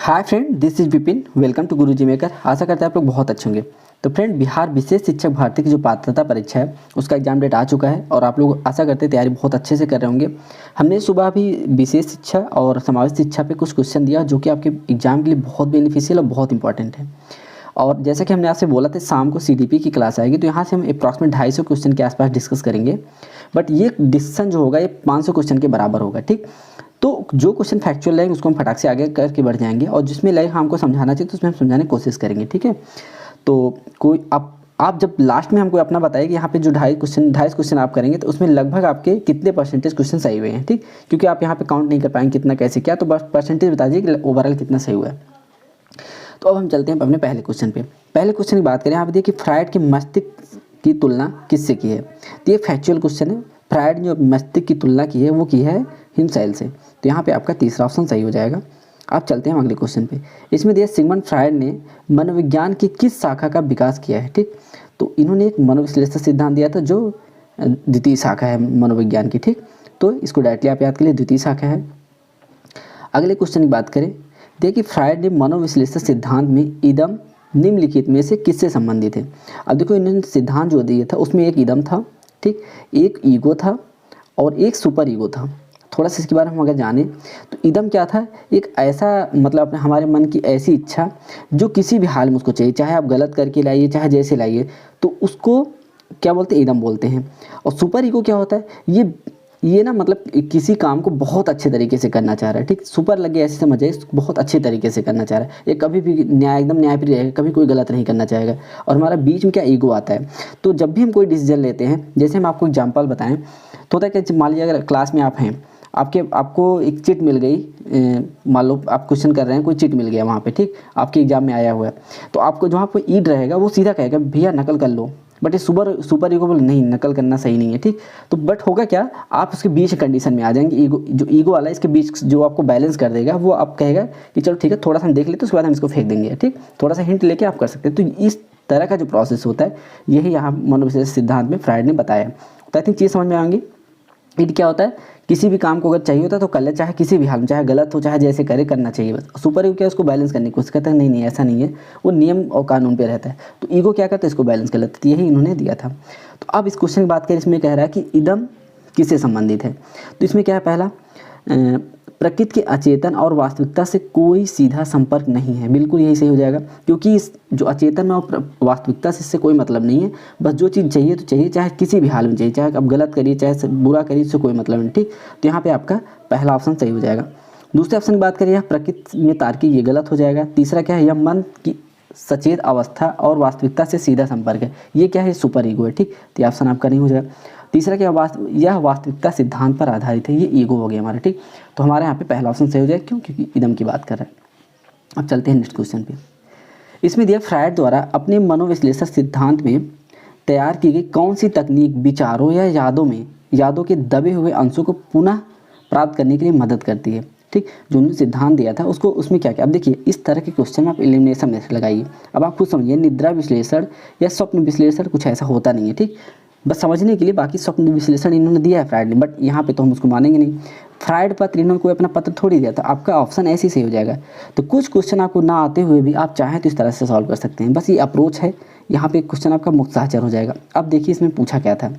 Hi friend, this is Vipin. Welcome to Guruji maker. आशा करते हैं आप लोग बहुत अच्छे होंगे। तो फ्रेंड, बिहार विशेष शिक्षक भर्ती की जो पात्रता परीक्षा है उसका एग्जाम डेट आ चुका है और आप लोग आशा करते हैं तैयारी बहुत अच्छे से कर रहे होंगे। हमने सुबह भी विशेष शिक्षा और समावेश शिक्षा पे कुछ क्वेश्चन दिया जो कि आपके एग्जाम के लिए बहुत बेनिफिशियल और बहुत इंपॉर्टेंट है। और जैसा कि हमने आपसे बोला था शाम को सीडीपी की क्लास आएगी, तो यहाँ से हम अप्रॉक्सीमेट 250 क्वेश्चन के आसपास डिस्कस करेंगे। बट ये डिस्कशन जो होगा ये 500 क्वेश्चन के बराबर होगा, ठीक। तो जो क्वेश्चन फैक्चुअल रहेंगे उसको हम फटाक से आगे करके बढ़ जाएंगे और जिसमें लगेगा हमको समझाना चाहिए तो उसमें हम समझाने की कोशिश करेंगे, ठीक है। तो कोई आप जब लास्ट में हमको अपना बताइए कि यहाँ पे जो 250 क्वेश्चन आप करेंगे तो उसमें लगभग आपके कितने परसेंटेज क्वेश्चन सही हुए हैं, ठीक। क्योंकि आप यहाँ पे काउंट नहीं कर पाएंगे कितना कैसे क्या, तो बस परसेंटेज बता दीजिए कि ओवरऑल कितना सही हुआ है। तो अब हम चलते हैं अपने पहले क्वेश्चन पे। पहले क्वेश्चन की बात करें, यहाँ पे देखिए फ्रायड की मस्तिष्क की तुलना किससे की है। तो ये फैक्चुअल क्वेश्चन है। फ्रायड जो मस्तिष्क की तुलना की है वो की है हिमशैल से। तो यहाँ पे आपका तीसरा ऑप्शन सही हो जाएगा। आप चलते हैं अगले क्वेश्चन पे। इसमें दिया सिगमंड फ्रायड ने मनोविज्ञान की किस शाखा का विकास किया है, ठीक। तो इन्होंने एक मनोविश्लेषण सिद्धांत दिया था जो द्वितीय शाखा है मनोविज्ञान की, ठीक। तो इसको डायरेक्टली आप याद करिए, द्वितीय शाखा है। अगले क्वेश्चन की बात करें, देखिए फ्रायड ने मनोविश्लेषण सिद्धांत में इदम निम्नलिखित में से किससे संबंधित है। अब देखो इन्होंने सिद्धांत जो दिया था उसमें एक इदम था, ठीक, एक ईगो था और एक सुपर ईगो था। थोड़ा सा इसके बारे में हम अगर जानें तो इदम क्या था, एक ऐसा मतलब अपने हमारे मन की ऐसी इच्छा जो किसी भी हाल में उसको चाहिए, चाहे आप गलत करके लाइए चाहे जैसे लाइए, तो उसको क्या बोलते हैं, इदम बोलते हैं। और सुपर ईगो क्या होता है, ये ना मतलब किसी काम को बहुत अच्छे तरीके से करना चाह रहा है, ठीक। सुपर लगे ऐसे समझिए बहुत अच्छे तरीके से करना चाह रहा है, ये कभी भी एकदम न्यायप्रिय रहेगा, कभी कोई गलत नहीं करना चाहेगा। और हमारा बीच में क्या ईगो आता है। तो जब भी हम कोई डिसीजन लेते हैं, जैसे हम आपको एग्जांपल बताएं तो होता है कि मान लीजिए अगर क्लास में आप हैं, आपको एक चिट मिल गई, मान लो आप क्वेश्चन कर रहे हैं, कोई चिट मिल गया वहाँ पे, ठीक, आपके एग्जाम में आया हुआ है। तो आपको जहाँ कोई ईड रहेगा वो सीधा कहेगा भैया नकल कर लो, बट ये सुपर ईगो बोले नहीं नकल करना सही नहीं है, ठीक। तो बट होगा क्या, आप उसके बीच कंडीशन में आ जाएंगे। ईगो वाला इसके बीच जो आपको बैलेंस कर देगा वो आप कहेगा कि चलो ठीक है थोड़ा सा हम देख लेते हैं उसके बाद हम इसको फेंक देंगे, ठीक। थोड़ा सा हिंट लेके आप कर सकते हैं। तो इस तरह का जो प्रोसेस होता है यही यहाँ मनोविश्लेषण सिद्धांत में फ्रायड ने बताया। तो आई थिंक चीज़ समझ में आएंगी। ईड क्या होता है, किसी भी काम को अगर चाहिए होता है तो कर ले, चाहे किसी भी हाल में, चाहे गलत हो चाहे जैसे करे करना चाहिए बस। सुपर ईगो क्या है, उसको बैलेंस करने की कोशिश करता है, नहीं ऐसा नहीं है, वो नियम और कानून पे रहता है। तो ईगो क्या करता है, इसको बैलेंस कर लेता है। यही इन्होंने दिया था। तो अब इस क्वेश्चन की बात करें, इसमें कह रहा है कि इदम किससे संबंधित है। तो इसमें क्या है, पहला प्रकृति के अचेतन और वास्तविकता से कोई सीधा संपर्क नहीं है। बिल्कुल यही सही हो जाएगा, क्योंकि इस जो अचेतन और वास्तविकता से इससे कोई मतलब नहीं है। बस जो चीज़ चाहिए तो चाहिए, चाहे किसी भी हाल में चाहिए, चाहे आप गलत करिए चाहे बुरा करिए, इससे कोई मतलब नहीं, ठीक। तो यहाँ पे आपका पहला ऑप्शन सही हो जाएगा। दूसरे ऑप्शन की बात करिए, प्रकृति में तार्किक, ये गलत हो जाएगा। तीसरा क्या है, यह मन की सचेत अवस्था और वास्तविकता से सीधा संपर्क है, ये क्या है, सुपर ईगो है, ठीक। तो ये ऑप्शन आपका नहीं हो जाएगा। तीसरा क्या, यह वास्तविकता सिद्धांत पर आधारित है, ये ईगो हो गया हमारा, ठीक। तो हमारे यहाँ पे पहला ऑप्शन सही हो जाएगा, क्यों, क्योंकि इदम की बात कर रहा है। अब चलते हैं नेक्स्ट क्वेश्चन पे। इसमें दिया फ्रायड द्वारा अपने मनोविश्लेषण सिद्धांत में तैयार की गई कौन सी तकनीक विचारों या यादों के दबे हुए अंशों को पुनः प्राप्त करने के लिए मदद करती है, ठीक। जो उन्होंने सिद्धांत दिया था उसको उसमें क्या क्या। अब देखिए इस तरह के क्वेश्चन में आप एलिमिनेशन मेथड लगाइए। अब आप खुद समझिए, निद्रा विश्लेषण या स्वप्न विश्लेषण कुछ ऐसा होता नहीं है, ठीक। बस समझने के लिए, बाकी स्वप्न विश्लेषण इन्होंने दिया है फ्रायड ने, बट यहाँ पे तो हम उसको मानेंगे नहीं। फ्रायड पत्र इन्होंने कोई अपना पत्र थोड़ी दिया था। आपका ऑप्शन ऐसे ही सही हो जाएगा। तो कुछ क्वेश्चन आपको ना आते हुए भी आप चाहें तो इस तरह से सॉल्व कर सकते हैं। बस ये अप्रोच है। यहाँ पे क्वेश्चन आपका मुक्त साहचर हो जाएगा। अब देखिए इसमें पूछा क्या था,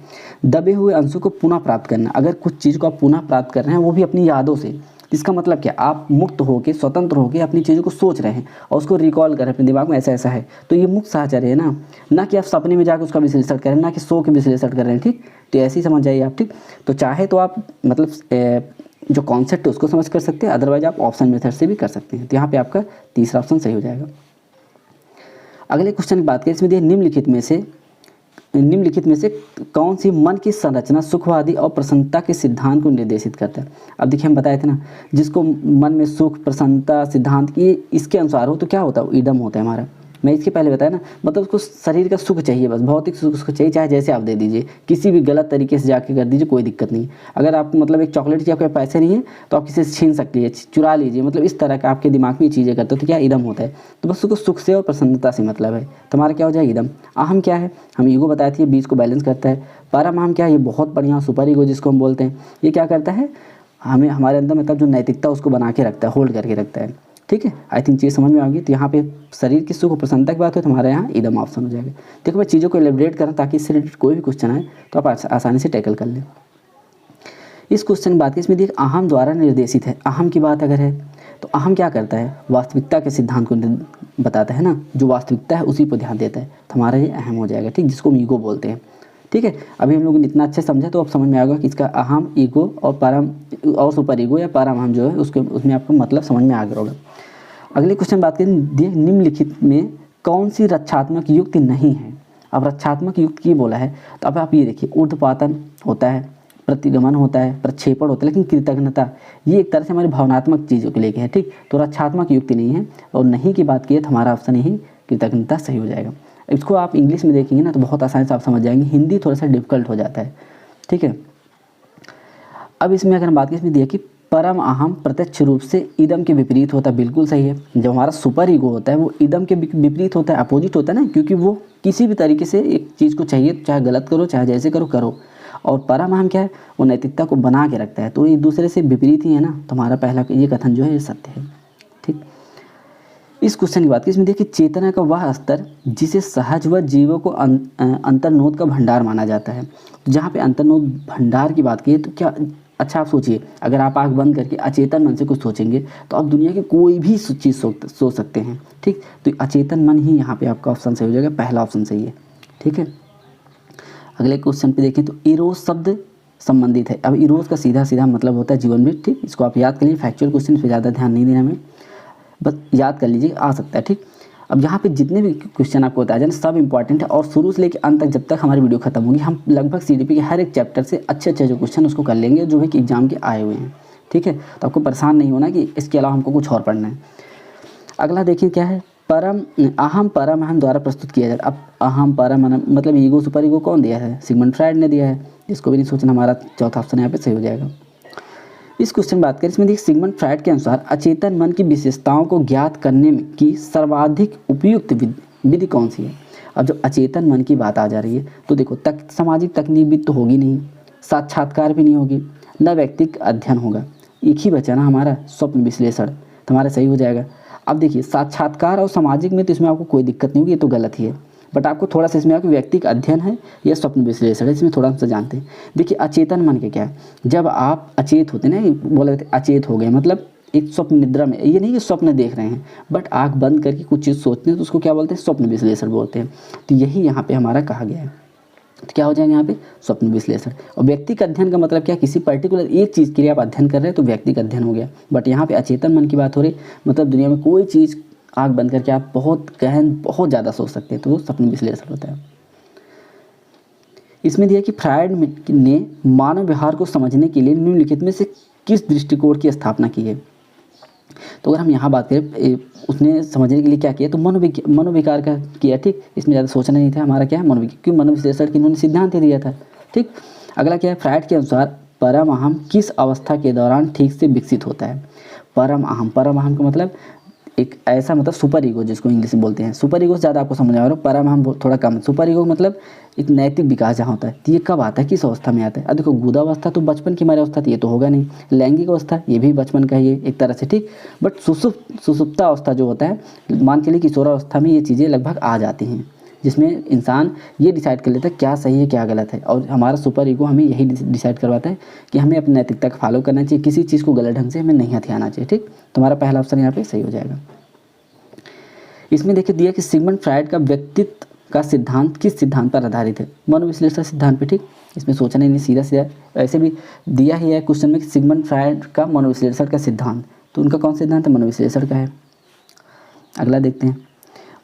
दबे हुए अंशों को पुनः प्राप्त करना। अगर कुछ चीज़ को आप पुनः प्राप्त कर रहे हैं वो भी अपनी यादों से, इसका मतलब क्या, आप मुक्त होकर स्वतंत्र होकर अपनी चीज़ों को सोच रहे हैं और उसको रिकॉल कर रहे हैं अपने दिमाग में, ऐसा ऐसा है, तो ये मुक्त साहचर्य है ना कि आप सपने में जाकर उसका विश्लेषण कर रहे हैं, ना कि सो के विश्लेषण कर रहे हैं, ठीक। तो ऐसे ही समझ जाइए आप, ठीक। तो चाहे तो आप मतलब जो कॉन्सेप्ट है उसको समझ कर सकते हैं, अदरवाइज आप ऑप्शन मेथड से भी कर सकते हैं। तो यहाँ पे आपका तीसरा ऑप्शन सही हो जाएगा। अगले क्वेश्चन की बात करें, इसमें दिए निम्नलिखित में से कौन सी मन की संरचना सुखवादी और प्रसन्नता के सिद्धांत को निर्देशित करता है। अब देखिए हम बताए थे ना, जिसको मन में सुख प्रसन्नता सिद्धांत की इसके अनुसार हो तो क्या होता है, वो इदम होता है हमारा। मैं इसके पहले बताया ना, मतलब उसको शरीर का सुख चाहिए, बस भौतिक सुख उसको चाहिए, चाहे जैसे आप दे दीजिए, किसी भी गलत तरीके से जाके कर दीजिए, कोई दिक्कत नहीं। अगर आप मतलब एक चॉकलेट की आपके पैसे नहीं है तो आप किसी से छीन सकती है, चुरा लीजिए, मतलब इस तरह का आपके दिमाग में ये चीज़ें करते हो तो क्या इदम होता है। तो बस उसको सुख से और प्रसन्नता से मतलब है। तो हमारा क्या हो जाएगा, इदम। अहम क्या है, हम ईगो बताए थे, बीच को बैलेंस करता है। परम क्या है, ये बहुत बढ़िया सुपर ईगो जिसको हम बोलते हैं, ये क्या करता है, हमें हमारे अंदर मतलब जो नैतिकता उसको बना के रखता है, होल्ड करके रखता है। ठीक है, आई थिंक चीज़ समझ में आ गई। तो यहाँ पे शरीर की सुख प्रसन्नता की बात हो तो हमारे यहाँ इदम ऑप्शन हो जाएगा। देखो मैं चीज़ों को एलिब्रेट करूँ ताकि इससे रिलेटेड कोई भी क्वेश्चन आए तो आप आसानी से टैकल कर लें। इस क्वेश्चन की बात की, इसमें देखिए अहम द्वारा निर्देशित है। अहम की बात अगर है तो अहम क्या करता है, वास्तविकता के सिद्धांत को बताता है ना, जो वास्तविकता है उसी पर ध्यान देता है, तो हमारा ये अहम हो जाएगा, ठीक, जिसको हम ईगो बोलते हैं। ठीक है, अभी हम लोगों ने इतना अच्छे समझा तो अब समझ में आएगा कि इसका अहम, ईगो और परम और सुपर ईगो या परम अहम जो है उसके उसमें आपको मतलब समझ में आ गया होगा। अगले क्वेश्चन बात करें, निम्नलिखित में कौन सी रक्षात्मक युक्ति नहीं है। अब रक्षात्मक युक्ति की बोला है तो अब आप ये देखिए, ऊर्ध्वपातन होता है, प्रतिगमन होता है, प्रक्षेपण होता है, लेकिन कृतज्ञता ये एक तरह से हमारी भावनात्मक चीज़ों को लेके है, ठीक। तो रक्षात्मक युक्ति नहीं है, और नहीं की बात की है तो हमारा ऑप्शन यही कृतज्ञता सही हो जाएगा। इसको आप इंग्लिश में देखेंगे ना तो बहुत आसानी से आप समझ जाएंगे, हिंदी थोड़ा सा डिफिकल्ट हो जाता है, ठीक है। अब इसमें अगर हम बात करें, इसमें दिया कि परम अहम प्रत्यक्ष रूप से इदम के विपरीत होता है, बिल्कुल सही है। जब हमारा सुपर ईगो होता है वो इदम के विपरीत होता है, अपोजिट होता है ना, क्योंकि वो किसी भी तरीके से एक चीज़ को चाहिए, चाहे गलत करो चाहे जैसे करो करो। और परम अहम क्या है, वो नैतिकता को बना के रखता है, तो एक दूसरे से विपरीत ही है ना, तो हमारा पहला ये कथन जो है ये सत्य है, ठीक। इस क्वेश्चन की बात की, इसमें देखिए चेतना का वह स्तर जिसे सहज व जीवों को अंतर्नोद का भंडार माना जाता है। जहाँ पे अंतर्नोद भंडार की बात की तो क्या, अच्छा आप सोचिए, अगर आप आँख बंद करके अचेतन मन से कुछ सोचेंगे तो आप दुनिया की कोई भी चीज़ सोच सकते हैं, ठीक। तो अचेतन मन ही यहाँ पे आपका ऑप्शन सही हो जाएगा, पहला ऑप्शन सही है, ठीक है। अगले क्वेश्चन पे देखें तो इरोज शब्द संबंधित है। अब इरोज का सीधा सीधा मतलब होता है जीवन में, ठीक। इसको आप याद कर लीजिए, फैक्चुअल क्वेश्चन पे ज़्यादा ध्यान नहीं देना हमें, बस याद कर लीजिए, आ सकता है, ठीक। अब यहाँ पे जितने भी क्वेश्चन आपको बताया जाए सब इंपॉर्टेंट है, और शुरू से लेकर अंत तक जब तक हमारी वीडियो खत्म होगी हम लगभग सीडीपी के हर एक चैप्टर से अच्छे अच्छे जो क्वेश्चन उसको कर लेंगे जो है कि एग्जाम के आए हुए हैं, ठीक है। तो आपको परेशान नहीं होना कि इसके अलावा हमको कुछ और पढ़ना है। अगला देखिए क्या है, परम अहम द्वारा प्रस्तुत किया जाता है। अब अहम परम अहम मतलब ईगो सुपर ईगो कौन दिया है, सिगमंड फ्राइड ने दिया है, इसको भी नहीं सोचना, हमारा चौथा ऑप्शन यहाँ पे सही हो जाएगा। इस क्वेश्चन बात करें, इसमें देखिए सिगमंड फ्राइड के अनुसार अचेतन मन की विशेषताओं को ज्ञात करने में की सर्वाधिक उपयुक्त विधि कौन सी है। अब जब अचेतन मन की बात आ जा रही है तो देखो सामाजिक तकनीक भी तो होगी नहीं, साक्षात्कार भी नहीं होगी, न व्यक्तिक अध्ययन होगा, एक ही बचा ना हमारा स्वप्न विश्लेषण, तो हमारा सही हो जाएगा। अब देखिए साक्षात्कार और सामाजिक में तो इसमें आपको कोई दिक्कत नहीं होगी, ये तो गलत ही है, बट आपको थोड़ा सा इसमें आपको व्यक्तिक अध्ययन है या स्वप्न विश्लेषण है, इसमें थोड़ा सा जानते हैं। देखिए अचेतन मन के क्या है, जब आप अचेत होते हैं ना, बोले अचेत हो गए मतलब एक स्वप्न निद्रा में, ये नहीं कि स्वप्न देख रहे हैं बट आँख बंद करके कुछ चीज़ सोचते हैं तो उसको क्या बोलते हैं, स्वप्न विश्लेषण बोलते हैं। तो यही यहाँ पे हमारा कहा गया है, तो क्या हो जाएगा यहाँ पे स्वप्न विश्लेषण। और व्यक्तिक अध्ययन का मतलब क्या, किसी पर्टिकुलर एक चीज़ के लिए आप अध्ययन कर रहे हैं तो व्यक्तिक अध्ययन हो गया। बट यहाँ पे अचेतन मन की बात हो रही, मतलब दुनिया में कोई चीज़ आँख बंद करके आप बहुत गहन बहुत ज़्यादा सोच सकते हैं, तो वो स्वप्न विश्लेषण होता है। इसमें दिया कि फ्रायड ने मानव व्यवहार को समझने के लिए निम्नलिखित में से किस दृष्टिकोण की स्थापना की है। तो अगर हम यहाँ बात करें उसने समझने के लिए क्या किया, तो मनोविकार का किया, ठीक। इसमें ज़्यादा सोचना नहीं था, हमारा क्या है मनोविकार, क्योंकि मनोविश्लेषण की इन्होंने सिद्धांत ही दिया था, ठीक। अगला क्या है, फ्रायड के अनुसार परम अहम किस अवस्था के दौरान ठीक से विकसित होता है। परम अहम का मतलब एक ऐसा मतलब सुपर ईगो जिसको इंग्लिश में बोलते हैं, सुपर ईगो से ज़्यादा आपको समझ आ रहा है, परम अहम थोड़ा कम। सुपर ईगो मतलब एक नैतिक विकास जहाँ होता है, तो ये कब आता है, किस अवस्था में आता है। अब देखो गुदावस्था तो बचपन की हमारी अवस्था थी, ये तो होगा नहीं। लैंगिक अवस्था ये भी बचपन का ही है एक तरह से, ठीक। बट सुसुप्ता अवस्था जो होता है, मान के लिए किशोरावस्था में ये चीज़ें लगभग आ जाती हैं, जिसमें इंसान ये डिसाइड कर लेता है क्या सही है क्या गलत है, और हमारा सुपर ईगो हमें यही डिसाइड करवाता है कि हमें अपनी नैतिकता का फॉलो करना चाहिए, किसी चीज़ को गलत ढंग से हमें नहीं हथियाना चाहिए, ठीक। तो हमारा पहला ऑप्शन यहाँ पे सही हो जाएगा। इसमें देखिए दिया कि सिगमंड फ्रायड का व्यक्तित्व का सिद्धांत किस सिद्धांत पर आधारित है, मनोविश्लेषण सिद्धांत पे, ठीक। इसमें सोचना ही नहीं, सीधा सीधा ऐसे भी दिया ही है क्वेश्चन में कि सिगमंड फ्रायड का मनोविश्लेषण का सिद्धांत, तो उनका कौन सिद्धांत है, मनोविश्लेषण का है। अगला देखते हैं,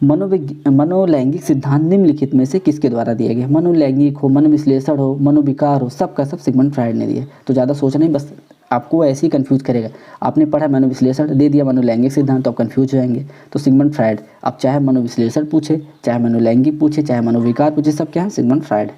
मनोलैंगिक सिद्धांत निम्नलिखित में से किसके द्वारा दिया गया। मनोलैंगिक हो, मनोविश्लेषण हो, मनोविकार हो, सबका सब सिगमंड फ्रायड ने दिया। तो ज़्यादा सोचना ही, बस आपको ऐसे ही कंफ्यूज करेगा। आपने पढ़ा मनोविश्लेषण, दे दिया मनोलैंगिक सिद्धांत, तो आप कंफ्यूज हो जाएंगे। तो सिगमंड फ्रायड, आप चाहे मनोविश्लेषण पूछे, चाहे मनोलैंगिक पूछे, चाहे मनोविकार पूछे, सब क्या है, सिगमंड फ्रायड।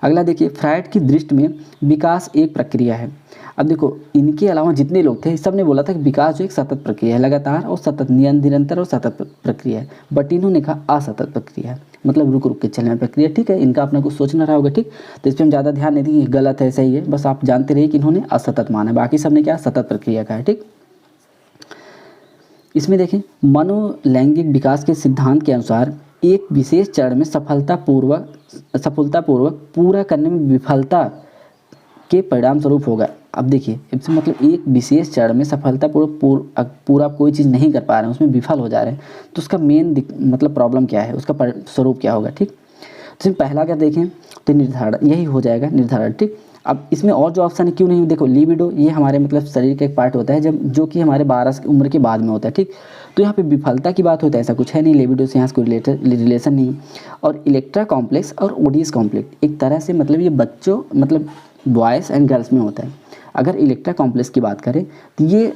अगला देखिए, फ्रायड की दृष्टि में विकास एक प्रक्रिया है। अब देखो इनके अलावा जितने लोग थे सब ने बोला था कि विकास जो एक सतत प्रक्रिया है, लगातार और सतत, निरंतर और सतत प्रक्रिया है। बट इन्होंने कहा असतत प्रक्रिया है, मतलब रुक रुक के चलने प्रक्रिया, ठीक है। इनका अपना कुछ सोचना रहा होगा, ठीक। तो इस पर हम ज़्यादा ध्यान नहीं देंगे, गलत है सही है, बस आप जानते रहिए कि इन्होंने असतत माना है, बाकी सब ने क्या सतत प्रक्रिया का है, ठीक। इसमें देखें, मनोलैंगिक विकास के सिद्धांत के अनुसार एक विशेष चरण में सफलतापूर्वक पूरा करने में विफलता के परिणाम स्वरूप होगा। अब देखिए, इसमें मतलब एक विशेष चरण में सफलतापूर्वक पूरा कोई चीज़ नहीं कर पा रहे हैं, उसमें विफल हो जा रहे हैं, तो उसका मेन मतलब प्रॉब्लम क्या है, उसका स्वरूप क्या होगा। ठीक, तो पहला क्या देखें तो निर्धारण, यही हो जाएगा निर्धारण। ठीक, अब इसमें और जो ऑप्शन है क्यों नहीं, देखो लिबिडो ये हमारे मतलब शरीर का एक पार्ट होता है जब जो कि हमारे 12 उम्र के बाद में होता है। ठीक, तो यहाँ पे विफलता की बात होता है, ऐसा कुछ है नहीं, लिबिडो से यहाँ से कोई रिलेशन नहीं। और इलेक्ट्रा कॉम्प्लेक्स और ओडियस कॉम्प्लेक्स एक तरह से मतलब ये बच्चों मतलब बॉयज़ एंड गर्ल्स में होता है। अगर इलेक्ट्रा कॉम्प्लेक्स की बात करें तो ये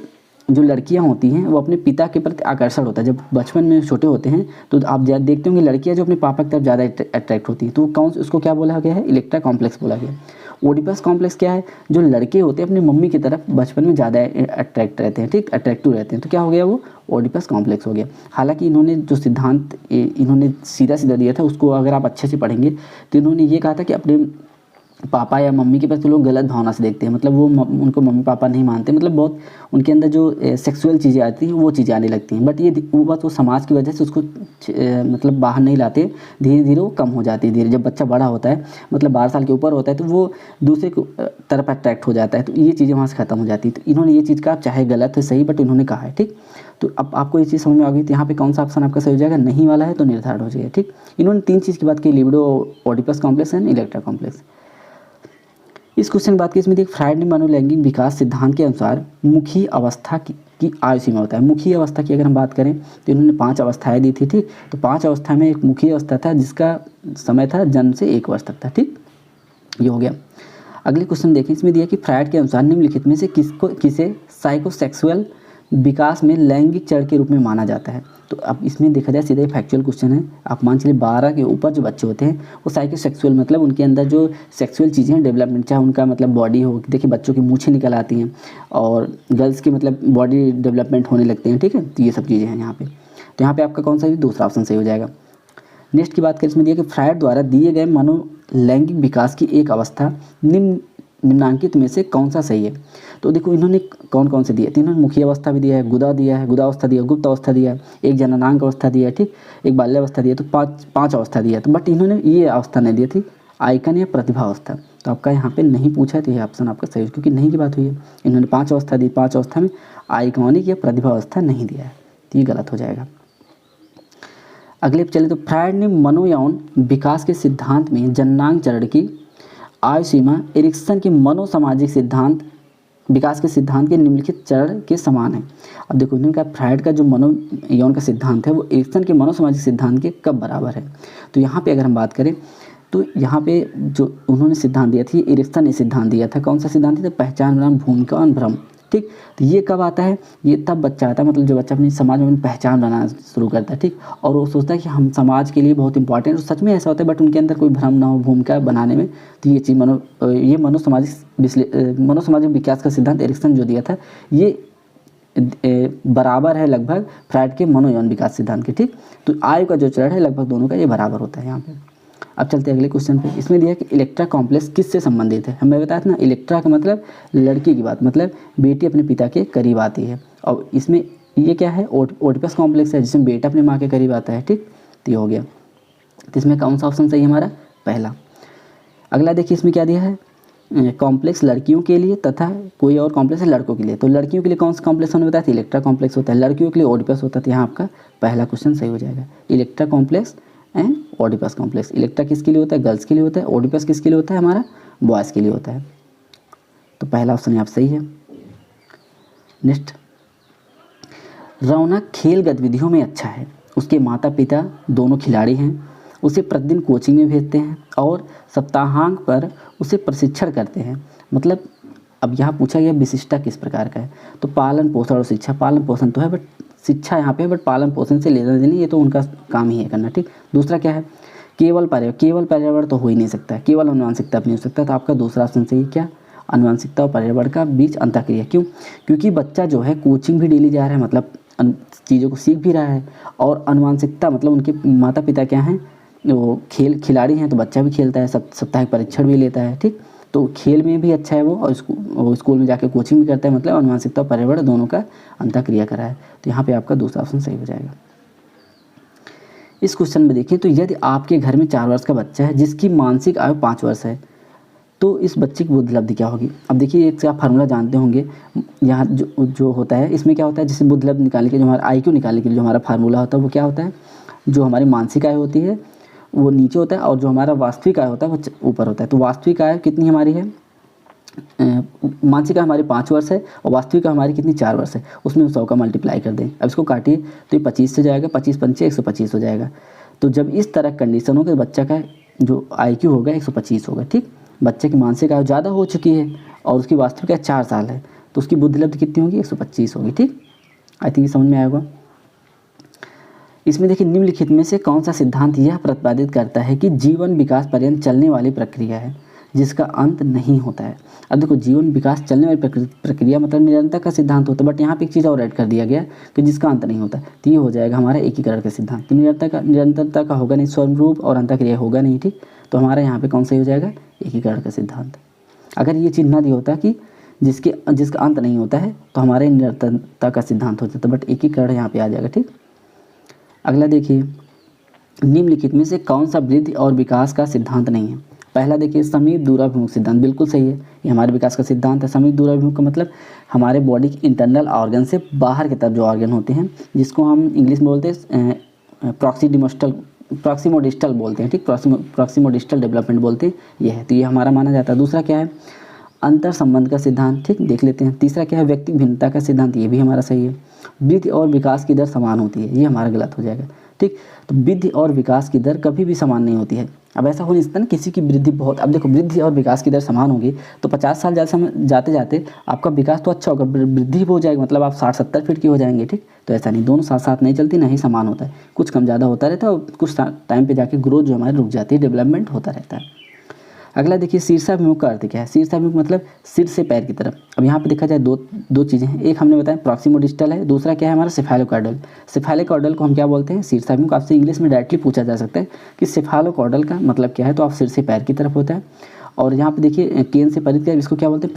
जो लड़कियां होती हैं वो अपने पिता के प्रति आकर्षण होता है। जब बचपन में छोटे होते हैं तो आप देखते होंगे लड़कियां जो अपने पापा की तरफ ज़्यादा अट्रैक्ट होती हैं, तो कौन उसको क्या बोला गया है, इलेक्ट्रा कॉम्प्लेक्स बोला गया। ओडिपस कॉम्प्लेक्स क्या है, जो लड़के होते हैं अपनी मम्मी की तरफ बचपन में ज़्यादा अट्रैक्ट रहते हैं, ठीक, अट्रैक्टिव रहते हैं, तो क्या हो गया, वो ओडिपस कॉम्प्लेक्स हो गया। हालांकि इन्होंने जो सिद्धांत इन्होंने सीधा सीधा दिया था उसको अगर आप अच्छे से पढ़ेंगे तो इन्होंने ये कहा था कि अपने पापा या मम्मी के पास तो लोग गलत भावना से देखते हैं, मतलब वो उनको मम्मी पापा नहीं मानते, मतलब बहुत उनके अंदर जो सेक्सुअल चीज़ें आती हैं वो चीज़ें आने लगती हैं। बट ये वो बस वो समाज की वजह से उसको मतलब बाहर नहीं लाते, धीरे धीरे वो कम हो जाती है। धीरे जब बच्चा बड़ा होता है मतलब 12 साल के ऊपर होता है तो वो दूसरे तरफ अट्रैक्ट हो जाता है, तो ये चीज़ें वहाँ से ख़त्म हो जाती है। तो इन्होंने ये चीज़ कहा, चाहे गलत है सही, बट इन्होंने कहा है। ठीक, तो अब आपको ये चीज़ समझ में आ गई, तो यहाँ पे कौन सा ऑप्शन आपका सही हो जाएगा, नहीं वाला है, तो निर्धारण हो जाएगा। ठीक, इन्होंने 3 चीज़ की बात की, libido, Oedipus complex and Electra complex. इस क्वेश्चन की बात की, इसमें देखिए फ्रायड ने मनोलैंगिक विकास सिद्धांत के अनुसार मुखी अवस्था की आयु सीमा होता है। मुखी अवस्था की अगर हम बात करें तो इन्होंने 5 अवस्थाएं दी थी। ठीक, तो 5 अवस्था में एक मुखी अवस्था था जिसका समय था जन्म से 1 वर्ष तक था। ठीक, ये हो गया। अगले क्वेश्चन देखिए, इसमें दिया कि फ्रायड के अनुसार निम्नलिखित में से किसे साइकोसेक्सुअल विकास में लैंगिक चरण के रूप में माना जाता है। तो अब इसमें देखा जाए सीधा फैक्चुअल क्वेश्चन है। आप मान चलिए 12 के ऊपर जो बच्चे होते हैं वो साइकोसेक्सुअल मतलब उनके अंदर जो सेक्सुअल चीज़ें हैं डेवलपमेंट, चाहे उनका मतलब बॉडी हो, देखिए बच्चों की मूछें निकल आती हैं और गर्ल्स की मतलब बॉडी डेवलपमेंट होने लगते हैं। ठीक है, तो ये सब चीज़ें हैं यहाँ पे। तो यहाँ पे आपका कौन सा भी दूसरा ऑप्शन सही हो जाएगा। नेक्स्ट की बात करें, इसमें दिया कि फ्रायड द्वारा दिए गए मनोलैंगिक विकास की एक अवस्था निम्नांकित में से कौन सा सही है। तो देखो इन्होंने कौन कौन से दिए, तो इन्होंने मुखी अवस्था भी दिया है, गुदावस्था दिया, गुप्त अवस्था दिया, एक जननांग अवस्था दिया, ठीक, एक बाल्यावस्था दिया, तो पाँच अवस्था दिया। तो बट इन्होंने ये अवस्था नहीं दी थी आइकन या प्रतिभा अवस्था। तो आपका यहाँ पे नहीं पूछा है, तो ये ऑप्शन आपका सही है, क्योंकि नहीं की बात हुई है। इन्होंने 5 अवस्था दी, 5 अवस्था में आइकॉनिक या प्रतिभा अवस्था नहीं दिया है, तो ये गलत हो जाएगा। अगले पे चले, तो फ्रायड ने मनोयौन विकास के सिद्धांत में जननांग चरण की आयु सीमा एरिक्सन के मनोसामाजिक सिद्धांत विकास के सिद्धांत के निम्नलिखित चरण के समान है। अब देखो इन्होंने कहा फ्रायड का जो मनोयौन का सिद्धांत है वो एरिक्सन के मनोसामाजिक सिद्धांत के कब बराबर है। तो यहाँ पे अगर हम बात करें तो यहाँ पे जो उन्होंने सिद्धांत दिया थी, एरिक्सन ने सिद्धांत दिया था, कौन सा सिद्धांत दिया था, पहचान बनाम भूमिका और भ्रम। ठीक, तो ये कब आता है, ये तब बच्चा आता है मतलब जो बच्चा अपनी समाज में अपनी पहचान बनाना शुरू करता है। ठीक, और वो सोचता है कि हम समाज के लिए बहुत इंपॉर्टेंट, और सच में ऐसा होता है, बट उनके अंदर कोई भ्रम ना हो भूमिका बनाने में। तो ये चीज़ मनोसामाजिक विकास का सिद्धांत एरिक्सन जो दिया था ये बराबर है लगभग फ्रायड के मनोयौन विकास सिद्धांत के। ठीक, तो आयु का जो चरण है लगभग दोनों का ये बराबर होता है यहाँ पे। अब चलते हैं अगले क्वेश्चन पे। इसमें दिया कि इलेक्ट्रा कॉम्प्लेक्स किससे संबंधित है। हमें बताया था ना, इलेक्ट्रा का मतलब लड़की की बात, मतलब बेटी अपने पिता के करीब आती है, और इसमें ये क्या है, ओडिपस कॉम्प्लेक्स है जिसमें बेटा अपने माँ के करीब आता है। ठीक, तो ये हो गया। तो इसमें कौन सा ऑप्शन सही है हमारा, पहला। अगला देखिए इसमें क्या दिया है, कॉम्प्लेक्स लड़कियों के लिए तथा कोई और कॉम्प्लेक्स है लड़कों के लिए। तो लड़कियों के लिए कौन सा कॉम्प्लेक्स होने बताया था, इलेक्ट्रा कॉम्प्लेक्स होता है, लड़कियों के लिए ओडिपस होता है। तो यहाँ आपका पहला क्वेश्चन सही हो जाएगा, Electra complex and Oedipus complex. Electra किसके लिए होता है, गर्ल्स के लिए होता है, ओडिपस किसके लिए होता है, हमारा बॉयज़ के लिए होता है। तो पहला ऑप्शन यहाँ सही है। नेक्स्ट, रौनक खेल गतिविधियों में अच्छा है, उसके माता पिता दोनों खिलाड़ी हैं, उसे प्रतिदिन कोचिंग में भेजते हैं और सप्ताहांत पर उसे प्रशिक्षण करते हैं। मतलब अब यहाँ पूछा गया विशिष्टता किस प्रकार का है, तो पालन पोषण और शिक्षा। पालन पोषण तो है बट शिक्षा यहाँ पे, बट पालन पोषण से लेना देना ये तो उनका काम ही है करना। ठीक, दूसरा क्या है, केवल पर्यावरण तो हो ही नहीं सकता, केवल अनुवांशिकता भी नहीं हो सकता। तो आपका दूसरा ऑप्शन सही, क्या, अनुवांशिकता और पर्यावरण का बीच अंतःक्रिया। क्यों, क्योंकि बच्चा जो है कोचिंग भी डेली जा रहा है, मतलब चीज़ों को सीख भी रहा है, और अनुवांशिकता मतलब उनके माता पिता क्या हैं, वो खिलाड़ी हैं, तो बच्चा भी खेलता है, साप्ताहिक परीक्षण भी लेता है। ठीक, तो खेल में भी अच्छा है वो, और स्कूल में जाके कोचिंग भी करता है, मतलब अनुवांशिकता और पर्यावरण दोनों का अंतःक्रिया करा है। तो यहाँ पे आपका दूसरा ऑप्शन सही हो जाएगा। इस क्वेश्चन में देखिए, तो यदि आपके घर में 4 वर्ष का बच्चा है जिसकी मानसिक आयु 5 वर्ष है, तो इस बच्चे की बुद्धिलब्धि क्या होगी। अब देखिए एक से आप फार्मूला जानते होंगे, यहाँ जो होता है इसमें क्या होता है, जैसे बुद्धिलब्धि निकालने के जो हमारा IQ निकालने के लिए जो हमारा फार्मूला होता है वो क्या होता है, जो हमारी मानसिक आय होती है वो नीचे होता है, और जो हमारा वास्तविक आय होता है वो ऊपर होता है। तो वास्तविक आय कितनी हमारी है, मानसिक आय हमारी 5 वर्ष है और वास्तविक आय हमारी कितनी 4 वर्ष है, उसमें 100 का मल्टीप्लाई कर दें। अब इसको काटिए तो ये 25 से जाएगा, 25 पंचे 125 हो जाएगा। तो जब इस तरह कंडीशन होगा, बच्चा का जो IQ होगा 125 होगा। ठीक, बच्चे की मानसिक आयु ज़्यादा हो चुकी है और उसकी वास्तविक आय 4 साल है, तो उसकी बुद्धिलब्धि कितनी होगी, 125 होगी। ठीक, आई थिंक समझ में आएगा। इसमें देखिए, निम्नलिखित में से कौन सा सिद्धांत यह प्रतिपादित करता है कि जीवन विकास पर्यंत चलने वाली प्रक्रिया है जिसका अंत नहीं होता है। अब देखो, जीवन विकास चलने वाली प्रक्रिया मतलब निरंतर का सिद्धांत होता है, बट यहाँ पे एक चीज़ और ऐड कर दिया गया कि जिसका अंत नहीं होता, तो ये हो जाएगा हमारा एकीकरण का सिद्धांत। तो निरंतरता का होगा नहीं, स्वरूप और अंतःक्रिया होगा नहीं। ठीक, तो हमारा यहाँ पे कौन सा हो जाएगा, एकीकरण का सिद्धांत। अगर ये चीज़ ना दिया होता कि जिसका अंत नहीं होता है, तो हमारे निरंतरता का सिद्धांत हो जाता, बट एकीकरण यहाँ पे आ जाएगा। ठीक, अगला देखिए, निम्नलिखित में से कौन सा वृद्धि और विकास का सिद्धांत नहीं है। पहला देखिए, समीप दूराभिमुख सिद्धांत, बिल्कुल सही है, ये हमारे विकास का सिद्धांत है। समीप दूराभिमुख का मतलब हमारे बॉडी के इंटरनल ऑर्गन से बाहर की तरफ जो ऑर्गन होते हैं, जिसको हम इंग्लिश में बोलते हैं प्रॉक्सिमोडिस्टल बोलते हैं। ठीक, प्रॉक्सिमोडिस्टल डेवलपमेंट बोलते हैं, ये है, तो ये हमारा माना जाता है। दूसरा क्या है, अंतर संबंध का सिद्धांत। ठीक, देख लेते हैं। तीसरा क्या है, व्यक्ति भिन्नता का सिद्धांत, ये भी हमारा सही है। वृद्धि और विकास की दर समान होती है, ये हमारा गलत हो जाएगा। ठीक, तो वृद्धि और विकास की दर कभी भी समान नहीं होती है। अब ऐसा हो नहीं सकता ना, किसी की वृद्धि बहुत, अब देखो वृद्धि और विकास की दर समान होगी तो 50 साल जाते जाते आपका विकास तो अच्छा होगा, वृद्धि हो जाएगी, मतलब आप 60-70 फीट के हो जाएंगे। ठीक, तो ऐसा नहीं, दोनों साथ साथ नहीं चलती, नहीं समान होता है, कुछ कम ज़्यादा होता रहता है और कुछ टाइम पे जाके ग्रोथ जो हमारी रुक जाती है, डेवलपमेंट होता रहता है। अगला देखिए, शीर्षाभिमुख का अर्थ क्या है। शीर्षाभिमुख मतलब सिर से पैर की तरफ। अब यहाँ पे देखा जाए दो चीज़ें हैं, एक हमने बताया प्रॉक्सिमोडिस्टल है, दूसरा क्या है हमारा सेफालोकॉर्डल। सेफालोकॉर्डल को हम क्या बोलते हैं, शीर्षाभिमुख। आपसे इंग्लिश में डायरेक्टली पूछा जा सकता है कि सेफालोकॉर्डल का मतलब क्या है, तो आप सिर से पैर की तरफ होता है। और यहाँ पे देखिए, केन से परित, इसको क्या बोलते हैं,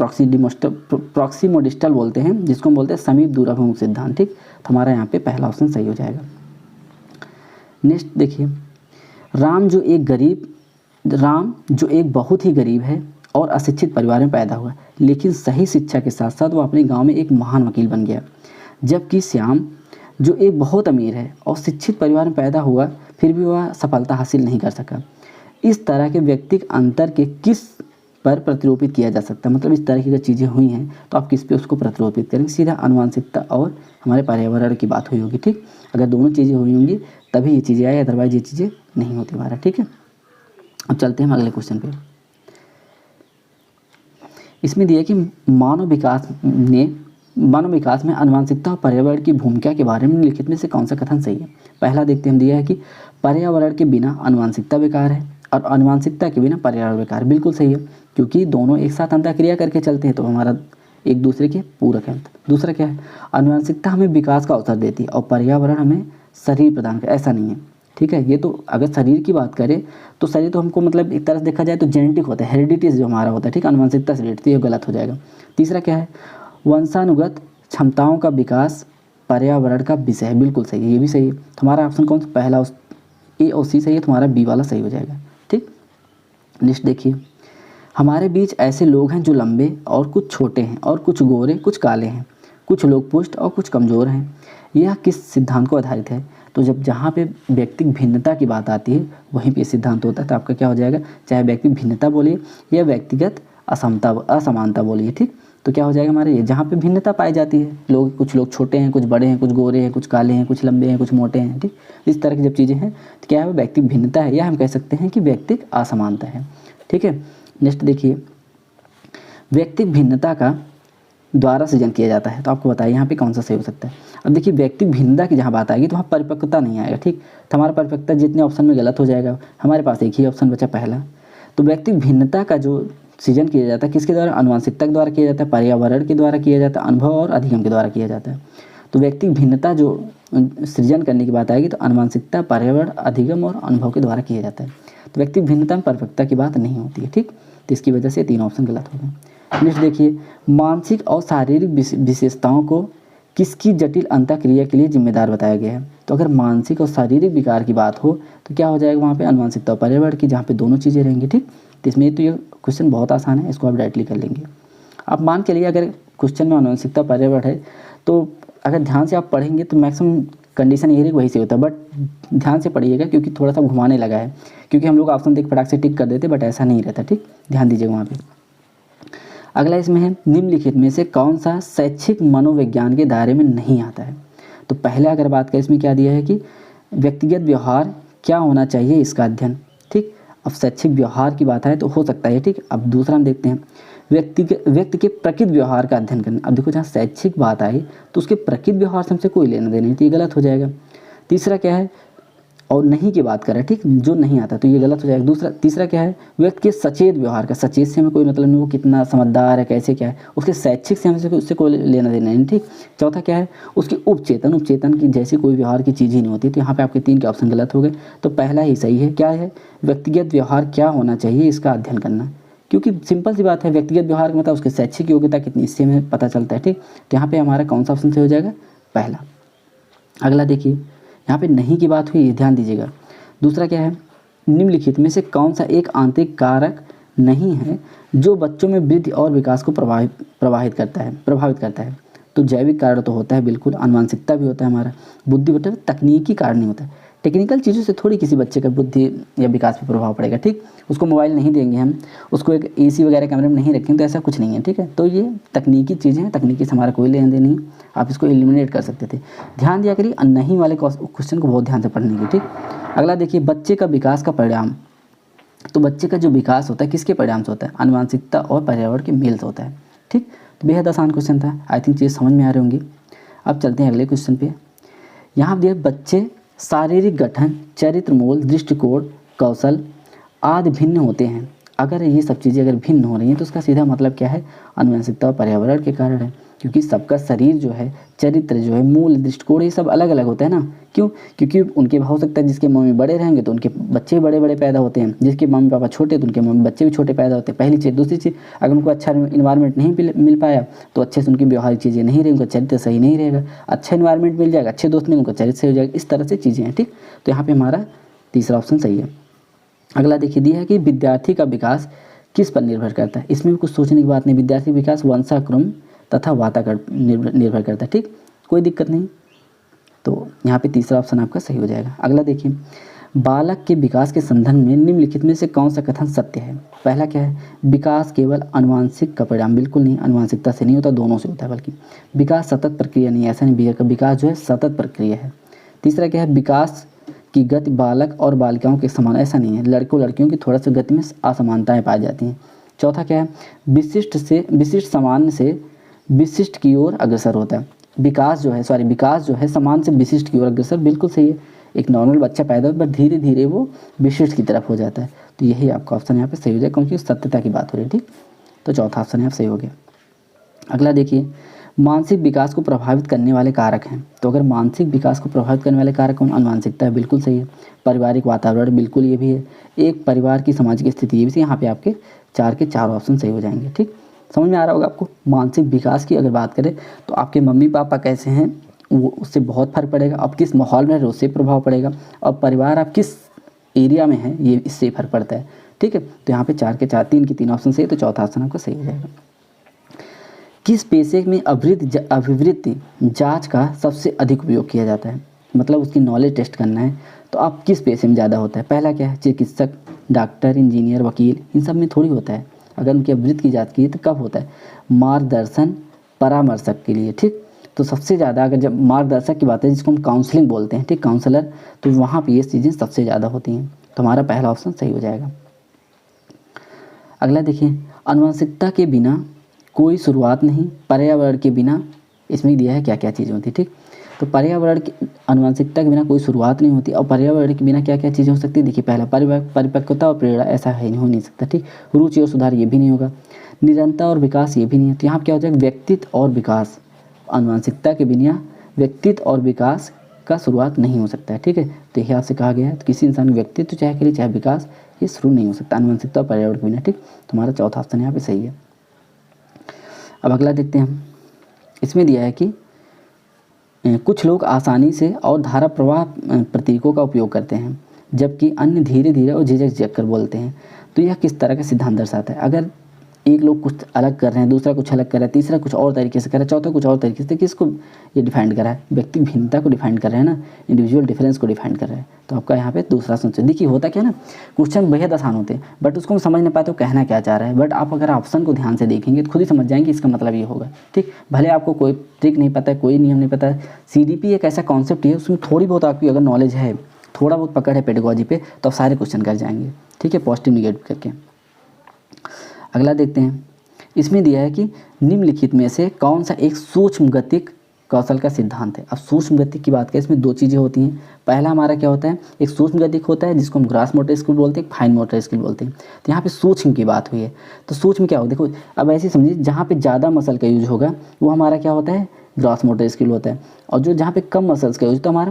प्रॉक्सिमोडिस्टल बोलते हैं, जिसको हम बोलते हैं समीप दूराभिमुख सिद्धांत। ठीक, तो हमारा यहाँ पे पहला ऑप्शन सही हो जाएगा। नेक्स्ट देखिए, राम जो एक बहुत ही गरीब है और अशिक्षित परिवार में पैदा हुआ, लेकिन सही शिक्षा के साथ साथ वो अपने गांव में एक महान वकील बन गया। जबकि श्याम जो एक बहुत अमीर है और शिक्षित परिवार में पैदा हुआ, फिर भी वह सफलता हासिल नहीं कर सका। इस तरह के व्यक्तिगत अंतर के किस पर प्रतिरूपित किया जा सकता है, मतलब इस तरह की अगर चीज़ें हुई हैं तो आप किस पे उसको प्रतिरूपित करेंगे। सीधा आनुवंशिकता और हमारे पर्यावरण की बात हुई होगी। ठीक, अगर दोनों चीज़ें हुई होंगी तभी ये चीज़ें आई, अदरवाइज ये चीज़ें नहीं होती हमारा। ठीक है, अब चलते हैं हम अगले क्वेश्चन पे। इसमें दिया कि मानव विकास में आनुवंशिकता और पर्यावरण की भूमिका के बारे में निम्नलिखित में से कौन सा कथन सही है। पहला देखते हैं, हम दिया है कि पर्यावरण के बिना आनुवंशिकता बेकार है और आनुवंशिकता के बिना पर्यावरण बेकार। बिल्कुल सही है, क्योंकि दोनों एक साथ अंतःक्रिया करके चलते हैं, तो हमारा एक दूसरे के पूरक है। दूसरा क्या है, आनुवंशिकता हमें विकास का अवसर देती है और पर्यावरण हमें शरीर प्रदान करता है। ऐसा नहीं है। ठीक है, ये तो अगर शरीर की बात करें तो शरीर तो हमको मतलब एक तरह से देखा जाए तो जेनेटिक होता है, हेरिडिटी जो हमारा होता है। ठीक, आनुवंशिकता से रिलेटेड, ये गलत हो जाएगा। तीसरा क्या है, वंशानुगत क्षमताओं का विकास पर्यावरण का विषय है। बिल्कुल सही है, ये भी सही है। तुम्हारा ऑप्शन कौन सा, पहला ए और सी सही है, तुम्हारा बी वाला सही हो जाएगा। ठीक, नेक्स्ट देखिए, हमारे बीच ऐसे लोग हैं जो लंबे और कुछ छोटे हैं और कुछ गोरे कुछ काले हैं, कुछ लोग पुष्ट और कुछ कमज़ोर हैं। यह किस सिद्धांत को आधारित है। तो जब जहाँ पे व्यक्तिगत भिन्नता की बात आती है वहीं पे सिद्धांत होता है, तो आपका क्या हो जाएगा, चाहे व्यक्तिगत भिन्नता बोलिए या व्यक्तिगत असमानता बोलिए। ठीक, तो क्या हो जाएगा हमारे, ये जहाँ पे भिन्नता पाई जाती है, कुछ लोग छोटे हैं, कुछ बड़े हैं, कुछ गोरे हैं, कुछ काले हैं, कुछ लंबे हैं, कुछ मोटे हैं। ठीक, इस तरह की जब चीज़ें हैं तो क्या है, व्यक्तिगत भिन्नता है, या हम कह सकते हैं कि व्यक्तिगत असमानता है। ठीक है, नेक्स्ट देखिए, व्यक्तिगत भिन्नता का द्वारा सृजन किया जाता है, तो आपको बताइए यहाँ पे कौन सा सही हो सकता है। अब देखिए, व्यक्तिगत भिन्नता की जहाँ बात आएगी तो वहाँ परिपक्वता नहीं आएगा। ठीक, तो हमारा परिपक्वता जितने ऑप्शन में गलत हो जाएगा, हमारे पास एक ही ऑप्शन बचा पहला। तो व्यक्तिगत भिन्नता का जो सृजन किया जाता है किसके द्वारा, आनुवंशिकता के द्वारा किया जाता है, पर्यावरण के द्वारा किया जाता है, अनुभव और अधिगम के द्वारा किया जाता है। तो व्यक्तिगत भिन्नता जो सृजन करने की बात आएगी तो आनुवंशिकता, पर्यावरण, अधिगम और अनुभव के द्वारा किया जाता है। तो व्यक्तिगत भिन्नता में परिपक्वता की बात नहीं होती है। ठीक, तो इसकी वजह से 3 ऑप्शन गलत हो गए। नेक्स्ट देखिए, मानसिक और शारीरिक विशेषताओं को किसकी जटिल अंतःक्रिया के लिए जिम्मेदार बताया गया है। तो अगर मानसिक और शारीरिक विकार की बात हो तो क्या हो जाएगा वहाँ पे अनुवांशिकता और पर्यावरण की, जहाँ पे दोनों चीज़ें रहेंगी। ठीक, तो इसमें तो ये क्वेश्चन बहुत आसान है, इसको आप डायरेक्टली कर लेंगे। आप मान के लिए अगर क्वेश्चन में अनुवांशिकता पर्यावरण है तो अगर ध्यान से आप पढ़ेंगे तो मैक्सिमम कंडीशन यही वही से होता है, बट ध्यान से पढ़िएगा क्योंकि थोड़ा सा घुमाने लगा है, क्योंकि हम लोग ऑप्शन देख फटाक से टिक कर देते, बट ऐसा नहीं रहता। ठीक, ध्यान दीजिएगा वहाँ पे। अगला इसमें है, निम्नलिखित में से कौन सा शैक्षिक मनोविज्ञान के दायरे में नहीं आता है। तो पहले अगर बात करें, इसमें क्या दिया है कि व्यक्तिगत व्यवहार क्या होना चाहिए इसका अध्ययन। ठीक, अब शैक्षिक व्यवहार की बात है तो हो सकता है। ठीक, अब दूसरा हम देखते हैं, व्यक्ति के प्रकृत व्यवहार का अध्ययन करना। अब देखो जहाँ शैक्षिक बात आई तो उसके प्रकृत व्यवहार से हमसे कोई लेना देना नहीं, तो ये गलत हो जाएगा। तीसरा क्या है, और नहीं की बात कर रहा है। ठीक, जो नहीं आता तो ये गलत हो जाएगा। तीसरा क्या है, व्यक्ति के सचेत व्यवहार का। सचेत से हमें कोई मतलब नहीं, वो कितना समझदार है, कैसे क्या है, उसके शैक्षिक से हमसे उससे कोई लेना देना नहीं। ठीक, चौथा क्या है, उसकी उपचेतन की जैसी कोई व्यवहार की चीज़ ही नहीं होती। तो यहाँ पे आपके 3 के ऑप्शन गलत हो गए, तो पहला ही सही है। क्या है, व्यक्तिगत व्यवहार क्या होना चाहिए इसका अध्ययन करना, क्योंकि सिंपल सी बात है, व्यक्तिगत व्यवहार मतलब उसके शैक्षिक योग्यता कितनी, इससे हमें पता चलता है। ठीक, तो यहाँ पे हमारा कौन सा ऑप्शन से हो जाएगा, पहला। अगला देखिए, यहाँ पे नहीं की बात हुई, ध्यान दीजिएगा। दूसरा क्या है, निम्नलिखित में से कौन सा एक आंतरिक कारक नहीं है जो बच्चों में वृद्धि और विकास को प्रभावित करता है। तो जैविक कारण तो होता है बिल्कुल, आनुवंशिकता भी होता है हमारा, बुद्धि बटे तकनीकी कारण नहीं होता है। टेक्निकल चीज़ों से थोड़ी किसी बच्चे का बुद्धि या विकास पर प्रभाव पड़ेगा। ठीक, उसको मोबाइल नहीं देंगे हम, उसको एक AC वगैरह कमरे में नहीं रखेंगे तो ऐसा कुछ नहीं है। ठीक है, तो ये तकनीकी चीज़ें हैं, तकनीकी से हमारा कोई लेन देन नहीं, आप इसको एलिमिनेट कर सकते थे। ध्यान दिया करिए नहीं वाले क्वेश्चन को बहुत ध्यान से पढ़ने की। ठीक, अगला देखिए, बच्चे का विकास का परिणाम। तो बच्चे का जो विकास होता है किसके परिणाम से होता है, आनुवंशिकता और पर्यावरण के मेल से होता है। ठीक, तो बेहद आसान क्वेश्चन था, आई थिंक चीज़ समझ में आ रही होंगी। अब चलते हैं अगले क्वेश्चन पे। यहाँ देखिए, बच्चे शारीरिक गठन, चरित्र मूल, दृष्टिकोण, कौशल आदि भिन्न होते हैं। अगर ये सब चीज़ें अगर भिन्न हो रही हैं तो उसका सीधा मतलब क्या है, आनुवंशिकता और पर्यावरण के कारण है, क्योंकि सबका शरीर जो है, चरित्र जो है, मूल, दृष्टिकोण, ये सब अलग अलग होता है ना। क्यों, क्योंकि उनके हो सकता है जिसके मम्मी बड़े रहेंगे तो उनके बच्चे बड़े बड़े पैदा होते हैं, जिसके मम्मी पापा छोटे तो उनके मम्मी बच्चे भी छोटे पैदा होते हैं। पहली चीज़। दूसरी चीज़, अगर उनको अच्छा इन्वायरमेंट नहीं मिल पाया तो अच्छे से उनकी व्यवहारिक चीज़ें नहीं रहेंगी, उनका चरित्र सही नहीं रहेगा। अच्छा इन्वायरमेंट मिल जाएगा, अच्छे दोस्त मिल, उनका चरित्र सही हो जाएगा। इस तरह से चीज़ें हैं। ठीक, तो यहाँ पर हमारा तीसरा ऑप्शन सही है। अगला देखिए, दिया है कि विद्यार्थी का विकास किस पर निर्भर करता है। इसमें भी कुछ सोचने की बात नहीं, विद्यार्थी विकास वंशाक्रम तथा वातावरण निर्भर करता है। ठीक, कोई दिक्कत नहीं, तो यहाँ पे तीसरा ऑप्शन आपका सही हो जाएगा। अगला देखिए, बालक के विकास के संदर्भ में निम्नलिखित में से कौन सा कथन सत्य है। पहला क्या है, विकास केवल आनुवंशिक का परिणाम, बिल्कुल नहीं, आनुवंशिकता से नहीं होता, दोनों से होता है। बल्कि विकास सतत प्रक्रिया नहीं, ऐसा नहीं, विकास जो है सतत प्रक्रिया है। तीसरा क्या है, विकास की गति बालक और बालिकाओं के समान, ऐसा नहीं है, लड़कियों की थोड़ा सा गति में असमानताएं पाई जाती हैं। चौथा क्या है, विशिष्ट सामान्य से विशिष्ट की ओर अग्रसर होता है। विकास जो है समान से विशिष्ट की ओर अग्रसर, बिल्कुल सही है। एक नॉर्मल बच्चा पैदा होता है पर धीरे धीरे वो विशिष्ट की तरफ हो जाता है। तो यही आपका ऑप्शन यहाँ पे सही हो जाएगा, क्योंकि सत्यता की बात हो रही है। ठीक, तो चौथा ऑप्शन यहाँ सही हो गया। अगला देखिए, मानसिक विकास को प्रभावित करने वाले कारक हैं। तो अगर मानसिक विकास को प्रभावित करने वाले कारक कौन, आनुवंशिकता है, बिल्कुल सही है। पारिवारिक वातावरण, बिल्कुल ये भी है। एक परिवार की सामाजिक स्थिति, ये भी। यहाँ पे आपके 4 के 4 ऑप्शन सही हो जाएंगे। ठीक, समझ में आ रहा होगा आपको। मानसिक विकास की अगर बात करें तो आपके मम्मी पापा कैसे हैं वो, उससे बहुत फर्क पड़ेगा। आप किस माहौल में रहे उससे प्रभाव पड़ेगा, और परिवार आप किस एरिया में है ये, इससे फर्क पड़ता है। ठीक है, तो यहाँ पे 4 के 4, 3 के 3 ऑप्शन सही है, तो चौथा ऑप्शन आपका सही हो जाएगा। किस पेशे में अभिवृत्ति जांच का सबसे अधिक उपयोग किया जाता है, मतलब उसकी नॉलेज टेस्ट करना है तो आप किस पेशे में ज़्यादा होता है। पहला क्या है, चिकित्सक, डॉक्टर, इंजीनियर, वकील, इन सब में थोड़ी होता है। अगर उनकी अभिवृत्ति की जांच की तो कब होता है, मार्गदर्शन परामर्शक के लिए। ठीक, तो सबसे ज़्यादा अगर जब मार्गदर्शक की बात है, जिसको हम काउंसलिंग बोलते हैं, ठीक, काउंसलर, तो वहाँ पे ये चीज़ें सबसे ज़्यादा होती हैं। तो हमारा पहला ऑप्शन सही हो जाएगा। अगला देखिए, आनुवंशिकता के बिना कोई शुरुआत नहीं, पर्यावरण के बिना, इसमें दिया है क्या क्या चीज़ें होती है। ठीक, तो पर्यावरण की, आनुवंशिकता के बिना कोई शुरुआत नहीं होती, और पर्यावरण के बिना क्या क्या चीज़ें हो सकती है। देखिए, पहला परिपक्वता और प्रेरणा, ऐसा है हो नहीं सकता। ठीक, रुचि और सुधार, ये भी नहीं होगा। निरंतर और विकास, ये भी नहीं है। तो यहाँ क्या हो जाएगा, व्यक्तित्व और विकास। आनुवंशिकता के बिना व्यक्तित्व और विकास का शुरुआत नहीं हो सकता है। ठीक है, तो यही आपसे कहा गया है। तो किसी इंसान व्यक्तित्व चाहे के लिए चाहे विकास ये शुरू नहीं हो सकता आनुवंशिकता और पर्यावरण के बिना। ठीक, तो हमारा चौथा ऑप्शन यहाँ पे सही है। अब अगला देखते हैं हम। इसमें दिया है कि कुछ लोग आसानी से और धारा प्रवाह प्रतीकों का उपयोग करते हैं जबकि अन्य धीरे धीरे और झिझक कर बोलते हैं। तो यह किस तरह का सिद्धांत दर्शाता है? अगर एक लोग कुछ अलग कर रहे हैं, दूसरा कुछ अलग कर रहा है, तीसरा कुछ और तरीके से कर रहा है, चौथा कुछ और तरीके से, किसको ये डिफाइन कर रहा है? व्यक्ति भिन्नता को डिफाइन कर रहे हैं ना, इंडिविजुअल डिफरेंस को डिफाइन कर रहे हैं। तो आपका यहाँ पे दूसरा सोचो। देखिए होता क्या ना, क्वेश्चन बेहद आसान होते हैं बट उसको हम समझ नहीं पाते वो कहना क्या चाह रहा है। बट आप अगर ऑप्शन को ध्यान से देखेंगे तो खुद ही समझ जाएंगे इसका मतलब ये होगा। ठीक, भले आपको कोई ट्रिक नहीं पता है, कोई नियम नहीं पता है, CDP एक ऐसा कॉन्सेप्ट है उसमें थोड़ी बहुत आपकी अगर नॉलेज है, थोड़ा बहुत पकड़ है पेडागोजी पे, तो आप सारे क्वेश्चन कर जाएंगे। ठीक है, पॉजिटिव निगेटिव करके। अगला देखते हैं। इसमें दिया है कि निम्नलिखित में से कौन सा एक सूक्ष्म गतिक कौशल का सिद्धांत है? अब सूक्ष्म गतिक की बात करें, इसमें दो चीज़ें होती हैं। पहला हमारा क्या होता है, एक सूक्ष्म गतिक होता है जिसको हम ग्रास मोटर स्किल बोलते हैं, फाइन मोटर स्किल बोलते हैं। तो यहाँ पे सूक्ष्म की बात हुई है। तो सूक्ष्म क्या हो, देखो अब ऐसे समझिए, जहाँ पे ज़्यादा मसल का यूज होगा वो हमारा क्या होता है, ग्रास मोटर स्किल होता है, और जो जहाँ पे कम मसल्स का यूज तो हमारा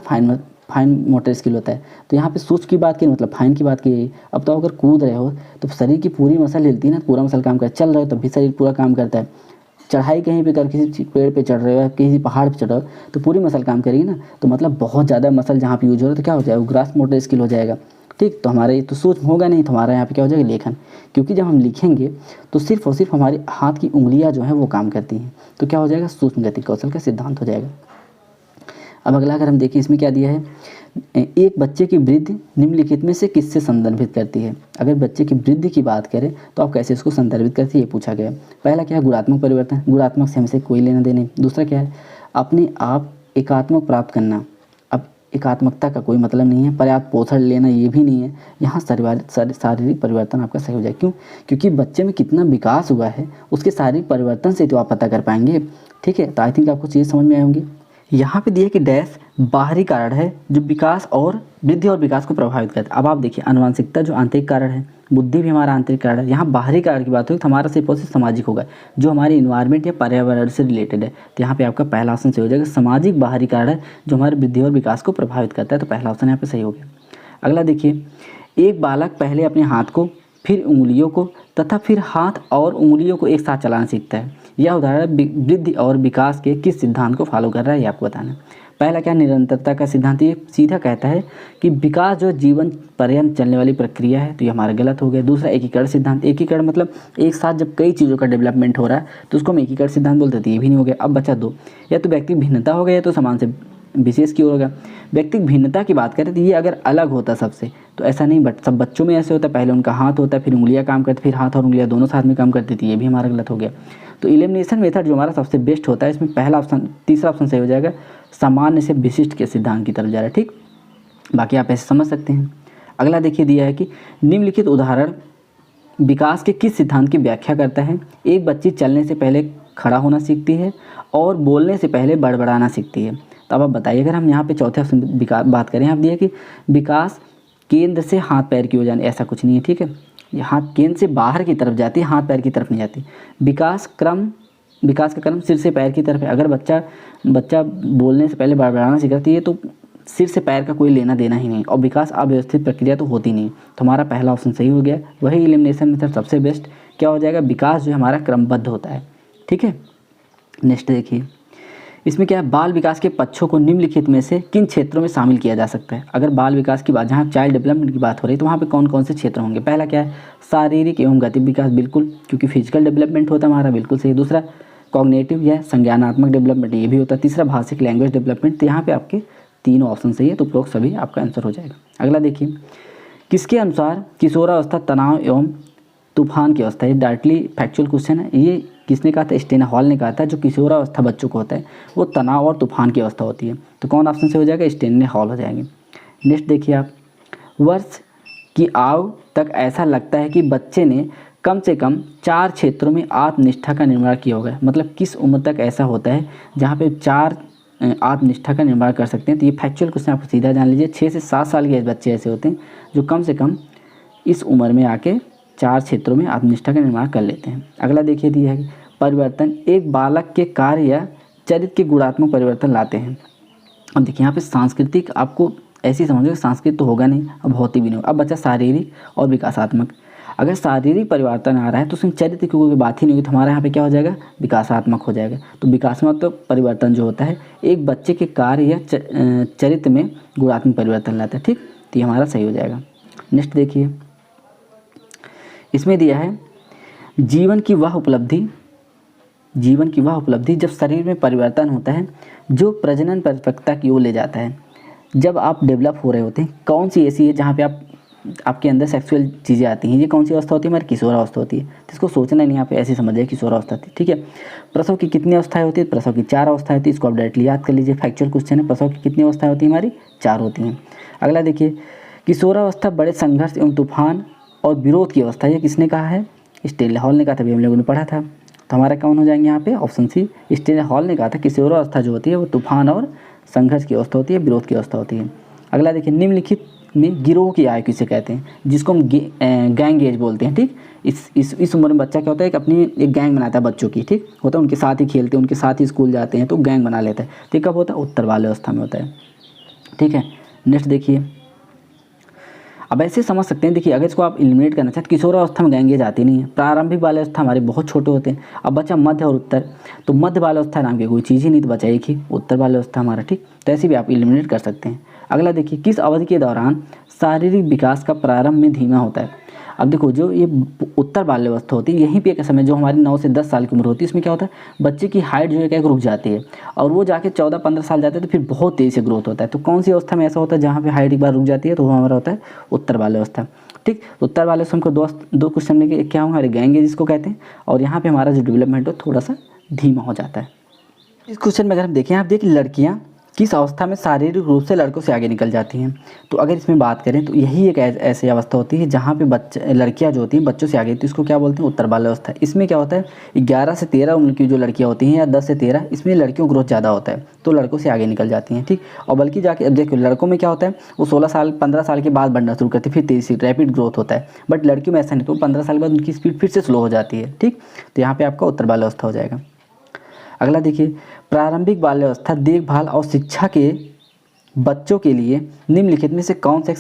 फाइन मोटर स्किल होता है। तो यहाँ पे सूक्ष्म की बात की मतलब फाइन की बात की। अब तो अगर कूद रहे हो तो शरीर की पूरी मसल हिलती है ना, पूरा मसल काम कर, चल रहे हो तब भी शरीर पूरा काम करता है। चढ़ाई कहीं पे कर, किसी पेड़ पे चढ़ रहे हो, किसी पहाड़ पे चढ़ रहे हो तो पूरी मसल काम करेगी ना। तो मतलब बहुत ज़्यादा मसल जहाँ पे यूज हो रहा है तो क्या हो जाएगा, ग्रास मोटर स्किल हो जाएगा। ठीक, तो हमारे ये तो सूक्ष्म होगा नहीं, तो हमारा यहाँ पे क्या हो जाएगा, लेखन। क्योंकि जब हम लिखेंगे तो सिर्फ और सिर्फ हमारे हाथ की उंगलियाँ जो हैं वो काम करती हैं। तो क्या हो जाएगा, सूक्ष्म गतिक कौशल का सिद्धांत हो जाएगा। अब अगला अगर हम देखें, इसमें क्या दिया है, एक बच्चे की वृद्धि निम्नलिखित में से किससे संदर्भित करती है? अगर बच्चे की वृद्धि की बात करें तो आप कैसे इसको संदर्भित करती है, ये पूछा गया। पहला क्या है, गुणात्मक परिवर्तन, गुणात्मक से हमसे कोई लेना देना नहीं। दूसरा क्या है, अपने आप एकात्मक प्राप्त करना। अब एकात्मकता का कोई मतलब नहीं है, पर्याप्त पोषण लेना ये भी नहीं है। यहाँ शारीरिक परिवर्तन आपका सही हो जाए। क्यों? क्योंकि बच्चे में कितना विकास हुआ है उसके शारीरिक परिवर्तन से तो आप पता कर पाएंगे। ठीक है, तो आई थिंक आपको चीज़ समझ में आई होंगी। यहाँ पे दिया कि डैश बाहरी कारण है जो विकास और वृद्धि और विकास को प्रभावित करता है। अब आप देखिए, आनुवंशिकता जो आंतरिक कारण है, बुद्धि भी हमारा आंतरिक कारण है। यहाँ बाहरी कारण की बात हुई तो हमारा सिर्फ और सिर्फ सामाजिक होगा, जो हमारे इन्वायरमेंट या पर्यावरण से रिलेटेड है। तो यहाँ पे आपका पहला ऑप्शन सही हो जाएगा, सामाजिक बाहरी कारण है जो हमारे वृद्धि और विकास को प्रभावित करता है। तो पहला ऑप्शन यहाँ पे सही हो गया। अगला देखिए, एक बालक पहले अपने हाथ को, फिर उंगलियों को तथा फिर हाथ और उंगलियों को एक साथ चलाना सीखता है। यह उदाहरण वृद्धि और विकास के किस सिद्धांत को फॉलो कर रहा है, ये आपको बताना है। पहला क्या, निरंतरता का सिद्धांत। ये सीधा कहता है कि विकास जो जीवन पर्यंत चलने वाली प्रक्रिया है, तो ये हमारा गलत हो गया। दूसरा एकीकरण सिद्धांत। एकीकरण मतलब एक साथ जब कई चीज़ों का डेवलपमेंट हो रहा है तो उसको हम एकीकरण सिद्धांत बोलते थे, ये भी नहीं हो गया। अब बचा दो, या तो व्यक्ति भिन्नता हो गया या तो समान से विशेष की ओर होगा। व्यक्तिगत भिन्नता की बात करें तो ये अगर अलग होता सबसे तो ऐसा नहीं, बट सब बच्चों में ऐसे होता है, पहले उनका हाथ होता है, फिर उंगलियां काम करती, फिर हाथ और उंगलियां दोनों साथ में काम करती थी, ये भी हमारा गलत हो गया। तो एलिमिनेशन मेथड जो हमारा सबसे बेस्ट होता है, इसमें पहला ऑप्शन, तीसरा ऑप्शन सही हो जाएगा, सामान्य से विशिष्ट के सिद्धांत की तरफ जा रहा है। ठीक, बाकी आप ऐसे समझ सकते हैं। अगला देखिए, दिया है कि निम्नलिखित उदाहरण विकास के किस सिद्धांत की व्याख्या करता है? एक बच्ची चलने से पहले खड़ा होना सीखती है और बोलने से पहले बड़बड़ाना सीखती है। तो अब आप बताइए, अगर हम यहाँ पे चौथे ऑप्शन विकास बात करें, आप दिया कि विकास केंद्र से हाथ पैर की ओर जाने, ऐसा कुछ नहीं है। ठीक है, ये हाथ केंद्र से बाहर की तरफ जाती है, हाथ पैर की तरफ नहीं जाती। विकास का क्रम सिर से पैर की तरफ है। अगर बच्चा बोलने से पहले बड़बड़ाना सीखती है तो सिर से पैर का कोई लेना देना ही नहीं, और विकास अव्यवस्थित प्रक्रिया तो होती नहीं। तो हमारा पहला ऑप्शन सही हो गया, वही एलिमिनेशन मेथड सबसे बेस्ट। क्या हो जाएगा, विकास जो हमारा क्रमबद्ध होता है। ठीक है, नेक्स्ट देखिए, इसमें क्या है, बाल विकास के पक्षों को निम्नलिखित में से किन क्षेत्रों में शामिल किया जा सकता है? अगर बाल विकास की बात, जहाँ चाइल्ड डेवलपमेंट की बात हो रही है, तो वहाँ पे कौन कौन से क्षेत्र होंगे? पहला क्या है, शारीरिक एवं गतिक विकास, बिल्कुल, क्योंकि फिजिकल डेवलपमेंट होता है हमारा, बिल्कुल सही। दूसरा कॉग्निटिव या संज्ञानात्मक डेवलपमेंट, ये भी होता है। तीसरा भाषिक लैंग्वेज डेवलपमेंट। तो यहाँ पे आपके तीनों ऑप्शन सही है, तो उपरोक्त सभी आपका आंसर हो जाएगा। अगला देखिए, किसके अनुसार किशोरावस्था तनाव एवं तूफान की अवस्था है? डायरेक्टली फैक्चुअल क्वेश्चन है। ये किसने कहा था? स्टेना हॉल ने कहा था, जो किशोरावस्था बच्चों को होता है वो तनाव और तूफान की अवस्था होती है। तो कौन ऑप्शन से हो जाएगा? स्टेना हॉल हो जाएंगे। नेक्स्ट देखिए आप, वर्ष की आयु तक ऐसा लगता है कि बच्चे ने कम से कम 4 क्षेत्रों में आत्मनिष्ठा का निर्माण किया होगा। मतलब किस उम्र तक ऐसा होता है जहाँ पे 4 आत्मनिष्ठा का निर्माण कर सकते हैं? तो ये फैक्चुअल क्वेश्चन आपको सीधा जान लीजिए। 6 से 7 साल के बच्चे ऐसे होते हैं जो कम से कम इस उम्र में आके 4 क्षेत्रों में आत्मनिष्ठा का निर्माण कर लेते हैं। अगला देखिए, दिया है परिवर्तन एक बालक के कार्य या चरित्र के गुणात्मक परिवर्तन लाते हैं। अब देखिए यहाँ पे सांस्कृतिक आपको ऐसी समझो, सांस्कृतिक तो होगा नहीं, अब भौतिक भी नहीं होगा। अब बचा शारीरिक और विकासात्मक। अगर शारीरिक परिवर्तन आ रहा है तो उसमें चरित्र की कोई बात ही नहीं होगी, तो हमारे यहाँ पे क्या हो जाएगा, विकासात्मक हो जाएगा। तो विकासात्मक परिवर्तन जो होता है एक बच्चे के कार्य या चरित्र में गुणात्मक परिवर्तन लाता है, ठीक। तो ये हमारा सही हो जाएगा। नेक्स्ट देखिए, इसमें दिया है जीवन की वह उपलब्धि जब शरीर में परिवर्तन होता है जो प्रजनन परिपक्वता की ओर ले जाता है। जब आप डेवलप हो रहे होते हैं, कौन सी ऐसी है जहाँ पे आपके अंदर सेक्सुअल चीज़ें आती हैं, ये कौन सी अवस्था होती है, हमारी किशोरावस्था होती है। तो इसको सोचना नहीं, यहाँ पे ऐसे समझिए किशोरावस्था थी, ठीक है। प्रसव की कितनी अवस्थाएं होती है, प्रसव की 4 अवस्थाएं होती है, इसको आप डायरेक्टली याद कर लीजिए, फैक्चुअल क्वेश्चन है। प्रसव की कितनी अवस्थाएं होती है, हमारी 4 होती हैं। अगला देखिए, किशोरावस्था बड़े संघर्ष एवं तूफान और विरोध की अवस्था, ये किसने कहा है, स्टेनले हॉल ने कहा था, अभी हम लोगों ने पढ़ा था। तो हमारा कौन हो जाएंगे यहाँ पे, ऑप्शन सी, स्टेनले हॉल ने कहा था किशोरावस्था जो होती है वो तूफान और संघर्ष की अवस्था होती है, विरोध की अवस्था होती है। अगला देखिए, निम्नलिखित में गिरोह की आयु किसे कहते हैं, जिसको हम गैंग एज बोलते हैं, ठीक। इस उम्र में बच्चा क्या होता है, एक गैंग बनाता है बच्चों की, ठीक होता है, उनके साथ ही खेलते हैं, उनके साथ ही स्कूल जाते हैं, तो गैंग बना लेता है। तो कब होता है, उत्तर बाल्यावस्था में होता है, ठीक है। नेक्स्ट देखिए, अब ऐसे समझ सकते हैं, देखिए अगर इसको आप एलिमिनेट करना चाहते, किशोरावस्था में गैंग एज आती नहीं है, प्रारंभिक बाल्यावस्था हमारे बहुत छोटे होते हैं। अब बचा मध्य और उत्तर, तो मध्य बाल्यावस्था नाम की कोई चीज़ ही नहीं, तो बचा एक ही उत्तर बाल्यावस्था हमारा, ठीक। तो ऐसे भी आप एलिमिनेट कर सकते हैं। अगला देखिए, किस अवधि के दौरान शारीरिक विकास का प्रारंभ में धीमा होता है। अब देखो, जो ये उत्तर बाल्यावस्था होती है, यहीं पे एक समय जो हमारी 9 से 10 साल की उम्र होती है, इसमें क्या होता है, बच्चे की हाइट जो है क्या रुक जाती है, और वो जाके 14-15 साल जाते हैं तो फिर बहुत तेज़ी से ग्रोथ होता है। तो कौन सी अवस्था में ऐसा होता है जहाँ पे हाइट एक बार रुक जाती है, तो वो हमारा होता है उत्तर बाल्यावस्था, ठीक। तो उत्तर बाल्यावस्था हमको दो क्वेश्चन में क्या होंगे, गैंग एज जिसको कहते हैं, और यहाँ पे हमारा जो डेवलपमेंट हो थोड़ा सा धीमा हो जाता है। इस क्वेश्चन में अगर हम देखें, आप देखिए लड़कियाँ किस अवस्था में शारीरिक रूप से लड़कों से आगे निकल जाती हैं। तो अगर इसमें बात करें तो यही एक ऐसी अवस्था होती है जहाँ पे लड़कियाँ जो होती हैं बच्चों से आगे, तो इसको क्या बोलते हैं, उत्तर बाल्यावस्था। इसमें क्या होता है, 11 से 13 उम्र की जो लड़कियाँ होती हैं या 10 से 13, इसमें लड़कियों को ग्रोथ ज़्यादा होता है, तो लड़कों से आगे निकल जाती हैं, ठीक। और बल्कि जाके अब देखो, लड़कों में क्या होता है, वो 16 साल 15 साल के बाद बढ़ना शुरू करते हैं, फिर तेज़ी से रैपिड ग्रोथ होता है। बट लड़कियों में ऐसा नहीं, तो 15 साल के बाद उनकी स्पीड फिर से स्लो हो जाती है, ठीक। तो यहाँ पर आपका उत्तर बाल्यावस्था हो जाएगा। अगला देखिए, प्रारंभिक बाल्यावस्था देखभाल और शिक्षा के बच्चों के लिए निम्नलिखित में से कौन सा एक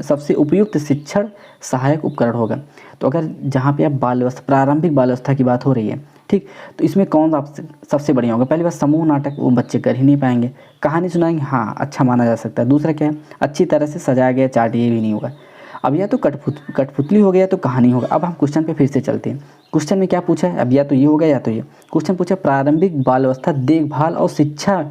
सबसे उपयुक्त शिक्षण सहायक उपकरण होगा। तो अगर जहाँ पे आप बाल्यावस्था, प्रारंभिक बाल्यावस्था की बात हो रही है, ठीक, तो इसमें कौन सबसे बढ़िया होगा। पहली बात, समूह नाटक वो बच्चे कर ही नहीं पाएंगे, कहानी सुनाएंगे, हाँ अच्छा माना जा सकता है। दूसरा क्या है, अच्छी तरह से सजाया गया चार्ट, ये भी नहीं होगा। अब या तो कठपुतली हो गया, तो कहानी होगा। अब हम क्वेश्चन पे फिर से चलते हैं। क्वेश्चन में क्या पूछा है, अब या तो ये होगा या तो ये। क्वेश्चन पूछा प्रारंभिक बाल्यावस्था देखभाल और शिक्षा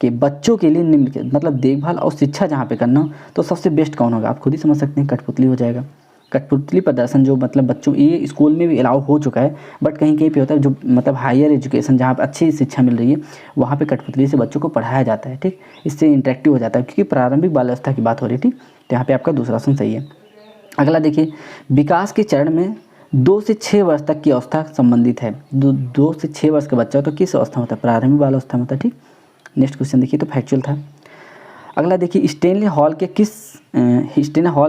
के बच्चों के लिए निम्न, मतलब देखभाल और शिक्षा जहाँ पे करना हो तो सबसे बेस्ट कौन होगा, आप खुद ही समझ सकते हैं, कठपुतली हो जाएगा। कठपुतली प्रदर्शन जो मतलब बच्चों, ये स्कूल में भी अलाउ हो चुका है, बट कहीं कहीं पे होता है जो मतलब हायर एजुकेशन जहाँ पर अच्छी शिक्षा मिल रही है वहाँ पे कठपुतली से बच्चों को पढ़ाया जाता है, ठीक। इससे इंटरेक्टिव हो जाता है, क्योंकि प्रारंभिक बाल्यावस्था की बात हो रही थी। तो यहाँ पे आपका दूसरा ऑप्शन सही है। अगला देखिए, विकास के चरण में 2 से 6 वर्ष तक की अवस्था संबंधित है। 2 से 6 वर्ष का बच्चा हो तो किस अवस्था में होता है, प्रारंभिक बाल्यावस्था में होता है, ठीक। नेक्स्ट क्वेश्चन देखिए, तो फैक्चुअल था। अगला देखिए, स्टेनले हॉल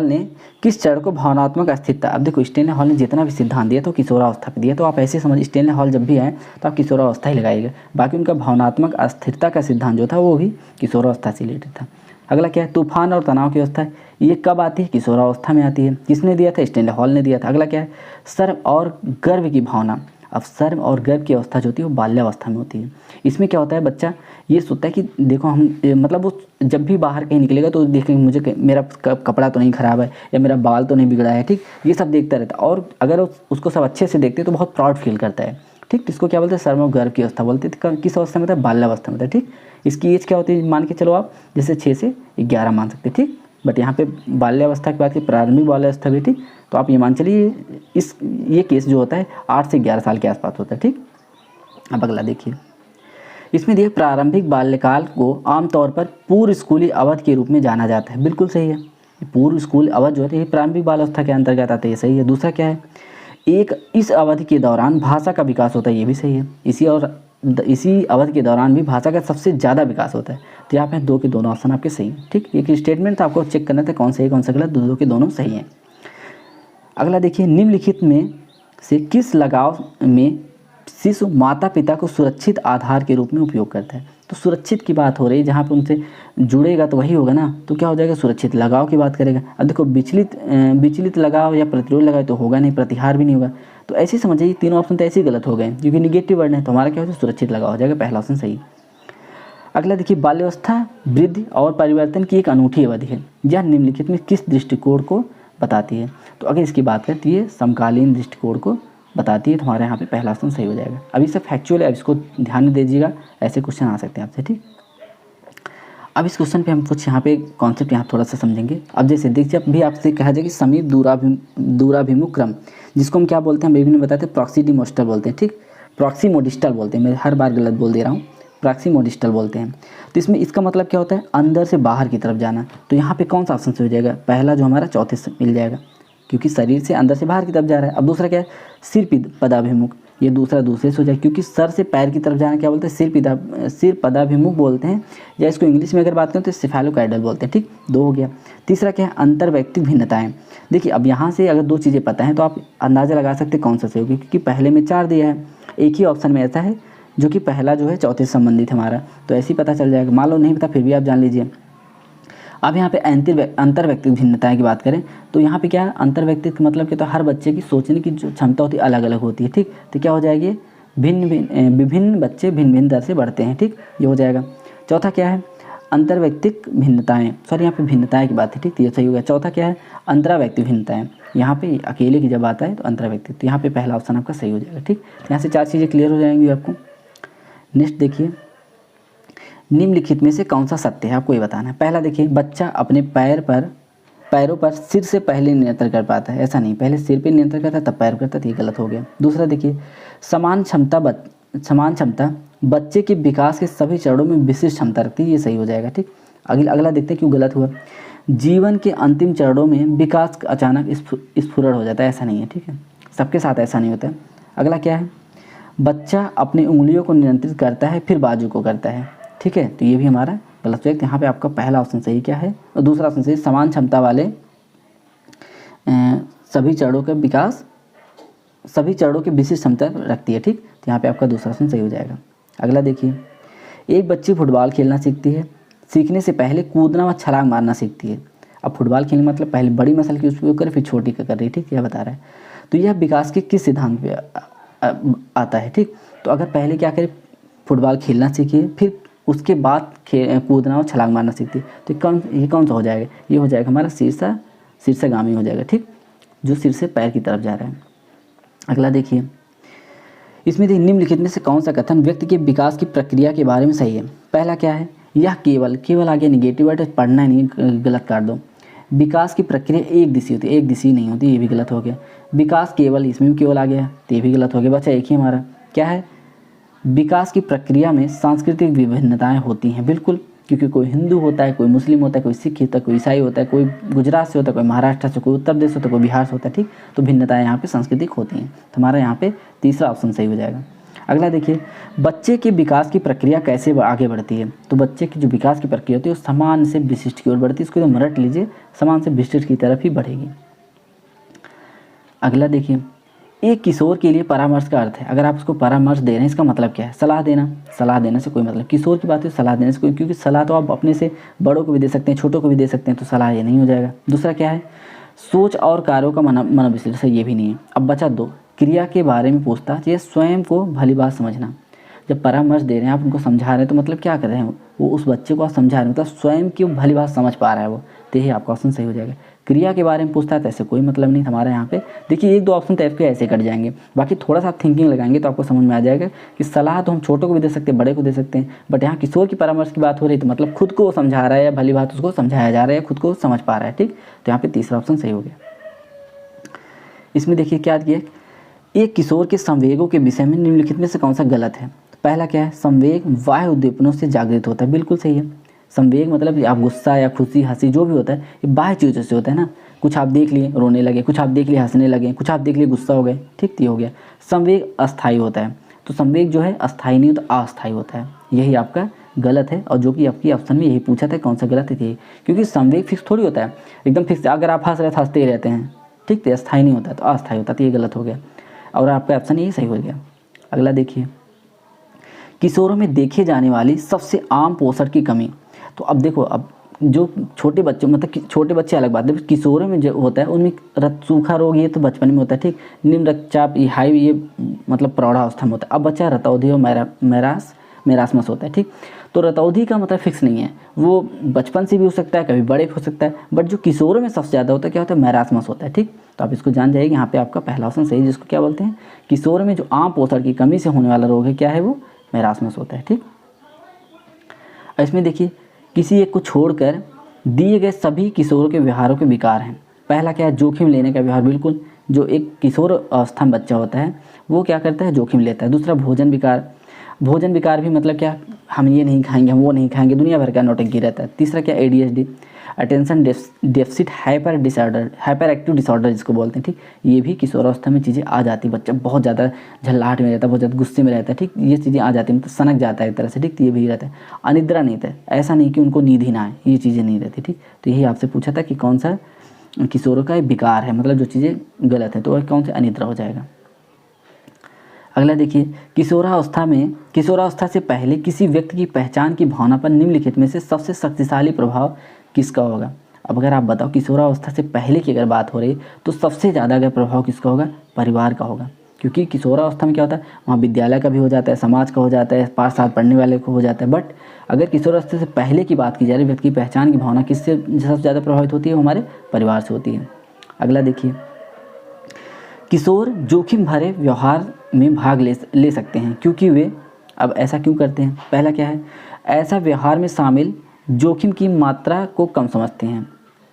ने किस चरण को भावनात्मक अस्थिरता। अब देखो, स्टेनले हॉल ने जितना भी सिद्धांत दिया तो किशोरावस्था पे दिया, तो आप ऐसे समझ, स्टेनले हॉल जब भी आए तो आप किशोरावस्था ही लगाइएगा। बाकी उनका भावनात्मक अस्थिरता का सिद्धांत जो था वो भी किशोरावस्था से रिलेटेड था। अगला क्या है, तूफान और तनाव की अवस्था, ये कब आती है, किशोरावस्था में आती है। किसने दिया था, स्टेनले हॉल ने दिया था। अगला क्या है, शर्म और गर्व की भावना। अब शर्म और गर्व की अवस्था जो होती है वो बाल्यावस्था में होती है। इसमें क्या होता है, बच्चा ये सोचता है कि देखो हम मतलब वो जब भी बाहर कहीं निकलेगा तो देखेंगे मुझे मेरा कपड़ा तो नहीं ख़राब है या मेरा बाल तो नहीं बिगड़ा है, ठीक, ये सब देखता रहता है। और अगर उसको सब अच्छे से देखते तो बहुत प्राउड फील करता है, ठीक। इसको क्या बोलते हैं, शर्म और गर्व की अवस्था बोलते हैं। किस अवस्था में होता है, बाल्यावस्था में होता है, ठीक। इसकी एज क्या होती है, मान के चलो आप जैसे 6 से 11 मान सकते हैं, ठीक। बट यहाँ पे बाल्यावस्था की बात की, प्रारंभिक बाल्यावस्था भी, ठीक। तो आप ये मान चलिए ये केस जो होता है 8 से 11 साल के आसपास होता है, ठीक। अब अगला देखिए, इसमें दिए प्रारंभिक बाल्यकाल को आमतौर पर पूर्व स्कूली अवधि के रूप में जाना जाता है। बिल्कुल सही है, पूर्व स्कूल अवधि जो है ये प्रारंभिक बाल्यावस्था के अंतर्गत आता है, ये सही है। दूसरा क्या है, इस अवधि के दौरान भाषा का विकास होता है, ये भी सही है। इसी अवधि के दौरान भी भाषा का सबसे ज़्यादा विकास होता है। तो यहाँ पे 2 के दोनों ऑप्शन आपके सही हैं, ठीक। एक स्टेटमेंट था, आपको चेक करना था कौन सही कौन सा गलत, 2 के दोनों सही हैं। अगला देखिए, निम्नलिखित में से किस लगाव में शिशु माता पिता को सुरक्षित आधार के रूप में उपयोग करता है। तो सुरक्षित की बात हो रही है, जहाँ पे उनसे जुड़ेगा तो वही होगा ना, तो क्या हो जाएगा, सुरक्षित। लगाव की बात करेगा, अब देखो विचलित लगाव या प्रतिरोध लगाव तो होगा नहीं, प्रतिहार भी नहीं होगा। तो ऐसे समझिए तीनों ऑप्शन तो ऐसे ही गलत हो गए क्योंकि निगेटिव वर्ड है। तो हमारा क्या हो जाएगा, सुरक्षित लगाव हो जाएगा, पहला ऑप्शन सही। अगला देखिए, बाल्यावस्था वृद्धि और परिवर्तन की एक अनूठी अवधि है, यह निम्नलिखित में किस दृष्टिकोण को बताती है। तो अगर इसकी बात करें तो ये समकालीन दृष्टिकोण को बताती है। तो हमारे यहाँ पे पहला ऑप्शन सही हो जाएगा। अभी से फैक्चुअल है, अब इसको ध्यान में दीजिएगा, ऐसे क्वेश्चन आ सकते हैं आपसे, ठीक। अब इस क्वेश्चन पे हम कुछ यहाँ पे कॉन्सेप्ट यहाँ थोड़ा सा समझेंगे। अब जैसे देखिए, अब भी आपसे कहा जाए कि समीप दूराभिमुख क्रम, जिसको हम क्या बोलते हैं, बेबी ने बताते हैं प्रॉक्सिमोडिस्टल बोलते हैं, ठीक। प्रॉक्सिमोडिस्टल बोलते हैं, मैं हर बार गलत बोल दे रहा हूँ, प्रॉक्सिमोडिस्टल बोलते हैं। तो इसमें इसका मतलब क्या होता है, अंदर से बाहर की तरफ जाना। तो यहाँ पे कौन सा ऑप्शन से हो जाएगा, पहला जो हमारा चौथे से मिल जाएगा, क्योंकि शरीर से अंदर से बाहर की तरफ जा रहा है। अब दूसरा क्या है, सिर पदाभिमुख, ये दूसरा दूसरे से हो जाए, क्योंकि सर से पैर की तरफ जाना क्या बोलते हैं, सिर पदाभिमुख बोलते हैं, या इसको इंग्लिश में अगर बात करें तो सेफेलोकाइडल बोलते हैं, ठीक। दो हो गया। तीसरा क्या है, अंतर व्यक्तिक भिन्नताएं। देखिए अब यहाँ से अगर दो चीज़ें पता है तो आप अंदाज़ा लगा सकते हैं कौन सा सही होगी, क्योंकि पहले में 4 दिया है, एक ही ऑप्शन में ऐसा है जो कि पहला जो है चौथे से संबंधित है हमारा, तो ऐसे ही पता चल जाएगा। मान लो नहीं पता फिर भी आप जान लीजिए। अब यहाँ पे अंतर व्यक्तिक भिन्नताएं की बात करें तो यहाँ पे क्या है, अंतर व्यक्तिक मतलब कि तो हर बच्चे की सोचने की जो क्षमता होती है अलग अलग होती है, ठीक। तो क्या हो जाएगी, विभिन्न बच्चे भिन्न भिन्न दर से बढ़ते हैं, ठीक, ये हो जाएगा। चौथा क्या है, अंतर व्यक्तिक भिन्नताएं, सॉरी यहाँ पे भिन्नताएं की बात है, ठीक, तो ये सही हो गया। चौथा क्या है, अंतरा व्यक्तिक भिन्नताएं, यहाँ पे अकेले की जब आता है तो अंतरा व्यक्तिक, तो यहाँ पे पहला ऑप्शन आपका सही हो जाएगा, ठीक। यहाँ से 4 चीज़ें क्लियर हो जाएंगी आपको। नेक्स्ट देखिए, निम्नलिखित में से कौन सा सत्य है, आपको ये बताना है। पहला देखिए, बच्चा अपने पैरों पर सिर से पहले नियंत्रण कर पाता है, ऐसा नहीं, पहले सिर पे नियंत्रण करता है तब पैर करता है, ये गलत हो गया। दूसरा देखिए, समान क्षमता बच्चे के विकास के सभी चरणों में विशिष्ट क्षमता रखती है, ये सही हो जाएगा, ठीक। अगला देखते हैं क्यों गलत हुआ। जीवन के अंतिम चरणों में विकास अचानक स्फुरण हो जाता है, ऐसा नहीं है, ठीक है, सबके साथ ऐसा नहीं होता है। अगला क्या है, बच्चा अपनी उंगलियों को नियंत्रित करता है फिर बाजू को करता है, ठीक है, तो ये भी हमारा गलत हो। यहाँ पे आपका पहला ऑप्शन सही क्या है, और दूसरा ऑप्शन सही, समान क्षमता वाले सभी चरणों के विशिष्ट क्षमता रखती है, ठीक, तो यहाँ पे आपका दूसरा ऑप्शन सही हो जाएगा। अगला देखिए, एक बच्ची फुटबॉल खेलना सीखती है, सीखने से पहले कूदना व छलांग मारना सीखती है। अब फुटबॉल खेलने मतलब पहले बड़ी मसल की उपयोग करे फिर छोटी का कर रही है, ठीक, यह बता रहा है। तो यह विकास के किस सिद्धांत पे आता है, ठीक। तो अगर पहले क्या करे, फुटबॉल खेलना सीखिए, फिर उसके बाद कूदना और छलांग मारना सीखती है, तो ये कौन सा हो जाएगा, ये हो जाएगा हमारा शीर्षगामी हो जाएगा, ठीक, जो सिर से पैर की तरफ जा रहा है। अगला देखिए, इसमें देखिए, निम्नलिखित में से कौन सा कथन व्यक्ति के विकास की प्रक्रिया के बारे में सही है। पहला क्या है, यह केवल आगे निगेटिव वर्ड पढ़ना ही नहीं, गलत काट दो। विकास की प्रक्रिया एक दिशी होती है, एक दिशी नहीं होती, ये भी गलत हो गया। विकास केवल, इसमें भी केवल आ गया तो ये भी गलत हो गया। बच्चा एक ही हमारा क्या है, विकास की प्रक्रिया में सांस्कृतिक विभिन्नताएं होती हैं, बिल्कुल, क्योंकि कोई हिंदू होता है, कोई मुस्लिम होता है, कोई सिख होता है, कोई ईसाई होता है, कोई गुजरात से होता है, कोई महाराष्ट्र से, कोई उत्तर प्रदेश से होता है, कोई बिहार से होता है, ठीक। तो भिन्नताएं यहाँ पे सांस्कृतिक होती हैं, तो हमारा यहाँ पे तीसरा ऑप्शन सही हो जाएगा। अगला देखिए, बच्चे के विकास की प्रक्रिया कैसे आगे बढ़ती है। तो बच्चे की जो विकास की प्रक्रिया होती है वो समान से विशिष्ट की ओर बढ़ती है, इसको तो रट लीजिए, समान से विशिष्ट की तरफ ही बढ़ेगी। अगला देखिए, एक किशोर के लिए परामर्श का अर्थ है, अगर आप उसको परामर्श दे रहे हैं इसका मतलब क्या है, सलाह देना से कोई मतलब, किशोर की बात है सलाह देने से कोई, क्योंकि सलाह तो आप अपने से बड़ों को भी दे सकते हैं, छोटों को भी दे सकते हैं, तो सलाह ये नहीं हो जाएगा। दूसरा क्या है, सोच और कार्यों का मनोविश्लेषण, ये भी नहीं है। अब बचा 2, क्रिया के बारे में पूछताछ, ये स्वयं को भली बात समझना। जब परामर्श दे रहे हैं आप उनको समझा रहे हैं तो मतलब क्या कर रहे हैं, वो उस बच्चे को आप समझा रहे हैं, मतलब स्वयं की भली बात समझ पा रहा है वो, तो यही आपका ऑप्शन सही हो जाएगा। क्रिया के बारे में पूछता है तो ऐसे कोई मतलब नहीं हमारे यहाँ पे। देखिए 1-2 ऑप्शन तो आपके ऐसे कट जाएंगे, बाकी थोड़ा सा आप थिंकिंग लगाएंगे तो आपको समझ में आ जाएगा कि सलाह तो हम छोटों को भी दे सकते हैं, बड़े को दे सकते हैं, बट यहाँ किशोर की परामर्श की बात हो रही है तो मतलब खुद को समझा रहा है या भली बात उसको समझाया जा रहा है, खुद को समझ पा रहा है, ठीक। तो यहाँ पे तीसरा ऑप्शन सही हो गया। इसमें देखिए क्या दिया, एक किशोर के संवेगों के विषय में निम्नलिखित में से कौन सा गलत है। पहला क्या है, संवेग बाह्य उद्दीपनों से जागृत होता है, बिल्कुल सही है। संवेग मतलब आप गुस्सा या खुशी हंसी जो भी होता है ये बाह्य चीज़ों से होता है ना, कुछ आप देख लिए रोने लगे, कुछ आप देख लिए हंसने लगे, कुछ आप देख लिए गुस्सा हो गए, ठीक, तो ये हो गया। संवेग अस्थायी होता है, तो संवेग जो है अस्थायी नहीं तो अस्थायी होता है, यही आपका गलत है। और जो कि आपकी ऑप्शन में यही पूछा था कौन सा गलत है, क्योंकि संवेग फिक्स थोड़ी होता है, एकदम फिक्स, अगर आप हंस रहे तो हंसते ही रहते हैं, ठीक, तो अस्थायी नहीं होता तो अस्थायी होता, तो ये गलत हो गया और आपका ऑप्शन यही सही हो गया। अगला देखिए, किशोरों में देखे जाने वाली सबसे आम पोषण की कमी। तो अब देखो, अब जो छोटे बच्चे, मतलब कि छोटे बच्चे अलग बात है, किशोरों में जो होता है उनमें रक्त सूखा रोग ये तो बचपन में होता है, ठीक। निम्न रक्तचाप, ये हाई, ये मतलब प्रौढ़ावस्था में होता है। अब बच्चा रतौंधी और मेरास्मस होता है, ठीक। तो रतौंधी का मतलब फिक्स नहीं है, वो बचपन से भी हो सकता है, कभी बड़े हो सकता है, बट जो किशोरों में सबसे ज़्यादा होता है क्या होता है, मेरास्मस होता है, ठीक। तो आप इसको जान जाइए, यहाँ पे आपका पहला ऑप्शन सही है, जिसको क्या बोलते हैं, किशोर में जो आम पोषण की कमी से होने वाला रोग है क्या है, वो मेरास्मस होता है, ठीक। इसमें देखिए, किसी एक को छोड़कर दिए गए सभी किशोरों के व्यवहारों के विकार हैं। पहला क्या है, जोखिम लेने का व्यवहार, बिल्कुल जो एक किशोर अवस्था में बच्चा होता है वो क्या करता है, जोखिम लेता है। दूसरा भोजन विकार, भोजन विकार भी मतलब क्या, हम ये नहीं खाएंगे, हम वो नहीं खाएंगे, दुनिया भर का नौटंकी रहता है। तीसरा क्या, ADHD, attention deficit hyper disorder, hyper active disorder जिसको बोलते हैं, ठीक। ये भी किशोरावस्था में चीज़ें आ जाती, बच्चा बहुत ज़्यादा झल्लाहट में रहता है, बहुत ज़्यादा गुस्से में रहता है, ठीक। ये चीज़ें आ जाती, मतलब सनक जाता है एक तरह से, ठीक। तो ये भी रहता है। अनिद्रा नहीं था, ऐसा नहीं कि उनको नींद ही ना आए, ये चीज़ें नहीं रहती, ठीक। तो यही आपसे पूछा था कि कौन सा किशोरों का विकार है, मतलब जो चीज़ें गलत है, तो वह कौन सा, अनिद्रा हो जाएगा। अगला देखिए, किशोरावस्था से पहले किसी व्यक्ति की पहचान की भावना पर निम्नलिखित में से सबसे शक्तिशाली प्रभाव किसका होगा। अब अगर आप बताओ, किशोरावस्था से पहले की अगर बात हो रही तो सबसे ज़्यादा अगर प्रभाव किसका होगा, परिवार का होगा। क्योंकि किशोरावस्था में क्या होता है, वहाँ विद्यालय का भी हो जाता है, समाज का हो जाता है, 5 साल पढ़ने वाले को हो जाता है। बट अगर किशोरावस्था से पहले की बात की जा रही, व्यक्ति की पहचान की भावना किससे सबसे ज़्यादा प्रभावित होती है, हमारे परिवार से होती है। अगला देखिए, किशोर जोखिम भरे व्यवहार में भाग ले सकते हैं क्योंकि वे, अब ऐसा क्यों करते हैं, पहला क्या है, ऐसा व्यवहार में शामिल जोखिम की मात्रा को कम समझते हैं।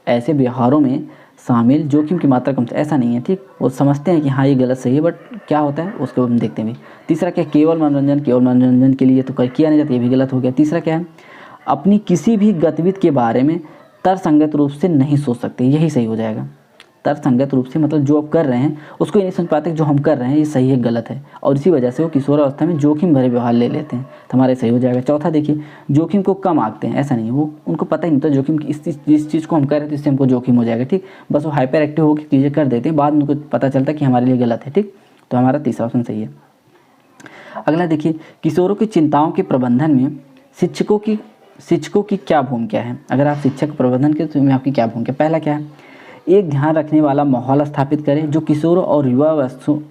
ऐसे व्यवहारों में शामिल जोखिम की मात्रा कम, ऐसा नहीं है, ठीक। वो समझते हैं कि हाँ ये गलत सही है, बट क्या होता है उसको हम देखते हैं भी। तीसरा क्या, केवल मनोरंजन के लिए तो किया नहीं जाता, ये भी गलत हो गया। तीसरा क्या है, अपनी किसी भी गतिविधि के बारे में तर्कसंगत रूप से नहीं सोच सकते, यही सही हो जाएगा। तर्कसंगत रूप से मतलब जो आप कर रहे हैं उसको ये नहीं समझ पाते कि जो हम कर रहे हैं ये सही है गलत है, और इसी वजह से वो किशोरावस्था में जोखिम भरे व्यवहार ले लेते हैं, तो हमारे सही हो जाएगा। चौथा देखिए, जोखिम को कम आंकते हैं, ऐसा नहीं है, वो उनको पता ही नहीं होता जोखिम की, इस चीज़ को हम कर रहे हैं तो इससे हमको जोखिम हो जाएगा, ठीक। बस वो हाइपर एक्टिव होकर चीज़ें कर देते हैं, बाद में उनको पता चलता है कि हमारे लिए गलत है, ठीक। तो हमारा तीसरा ऑप्शन सही है। अगला देखिए, किशोरों की चिंताओं के प्रबंधन में शिक्षकों की क्या भूमिका है। अगर आप शिक्षक प्रबंधन के तो आपकी क्या भूमिका, पहला क्या है, एक ध्यान रखने वाला माहौल स्थापित करें जो किशोरों और युवा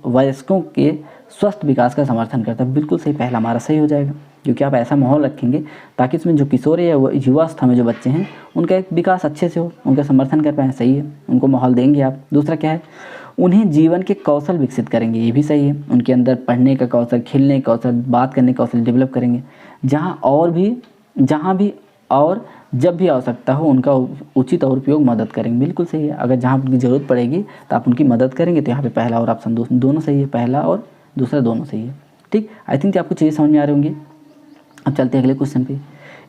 वयस्कों के स्वस्थ विकास का समर्थन करता है। बिल्कुल सही, पहला हमारा सही हो जाएगा, क्योंकि आप ऐसा माहौल रखेंगे ताकि इसमें जो किशोर या युवावस्था में जो बच्चे हैं उनका एक विकास अच्छे से हो, उनका समर्थन कर पाएँ, सही है, उनको माहौल देंगे आप। दूसरा क्या है, उन्हें जीवन के कौशल विकसित करेंगे, ये भी सही है, उनके अंदर पढ़ने का कौशल, खेलने का कौशल, बात करने का कौशल डेवलप करेंगे। जहाँ भी और जब भी आवश्यकता हो उनका उचित और उपयोग मदद करेंगे, बिल्कुल सही है। अगर जहाँ उनकी ज़रूरत पड़ेगी तो आप उनकी मदद करेंगे, तो यहाँ पे पहला और ऑप्शन दोनों सही है, पहला और दूसरा दोनों सही है, ठीक। आई थिंक आपको चीज़ें समझ में आ रही होंगी। अब चलते हैं अगले क्वेश्चन पे।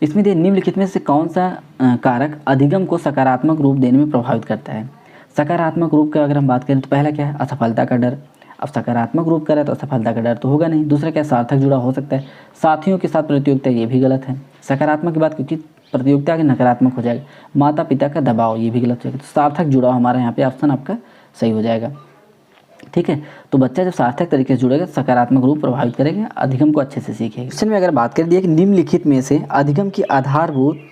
इसमें निम्नलिखित में से कौन सा कारक अधिगम को सकारात्मक रूप देने में प्रभावित करता है। सकारात्मक रूप का अगर हम बात करें तो पहला क्या है, असफलता का डर। अब सकारात्मक रूप का रहा तो असफलता का डर तो होगा नहीं। दूसरा क्या, सार्थक जुड़ा हो सकता है, साथियों के साथ प्रतियोगिता, ये भी गलत है। सकारात्मक की बात क्योंकि प्रतियोगिता के नकारात्मक हो जाएगा। माता पिता का दबाव, ये भी गलत हो जाएगा। तो सार्थक जुड़ाव हमारा यहाँ पे ऑप्शन आपका सही हो जाएगा, ठीक है। तो बच्चा जब सार्थक तरीके से जुड़ेगा सकारात्मक रूप प्रभावित करेगा, अधिगम को अच्छे से सीखेगा। क्वेश्चन में अगर बात कर दिया कि निम्नलिखित में से अधिगम की आधारभूत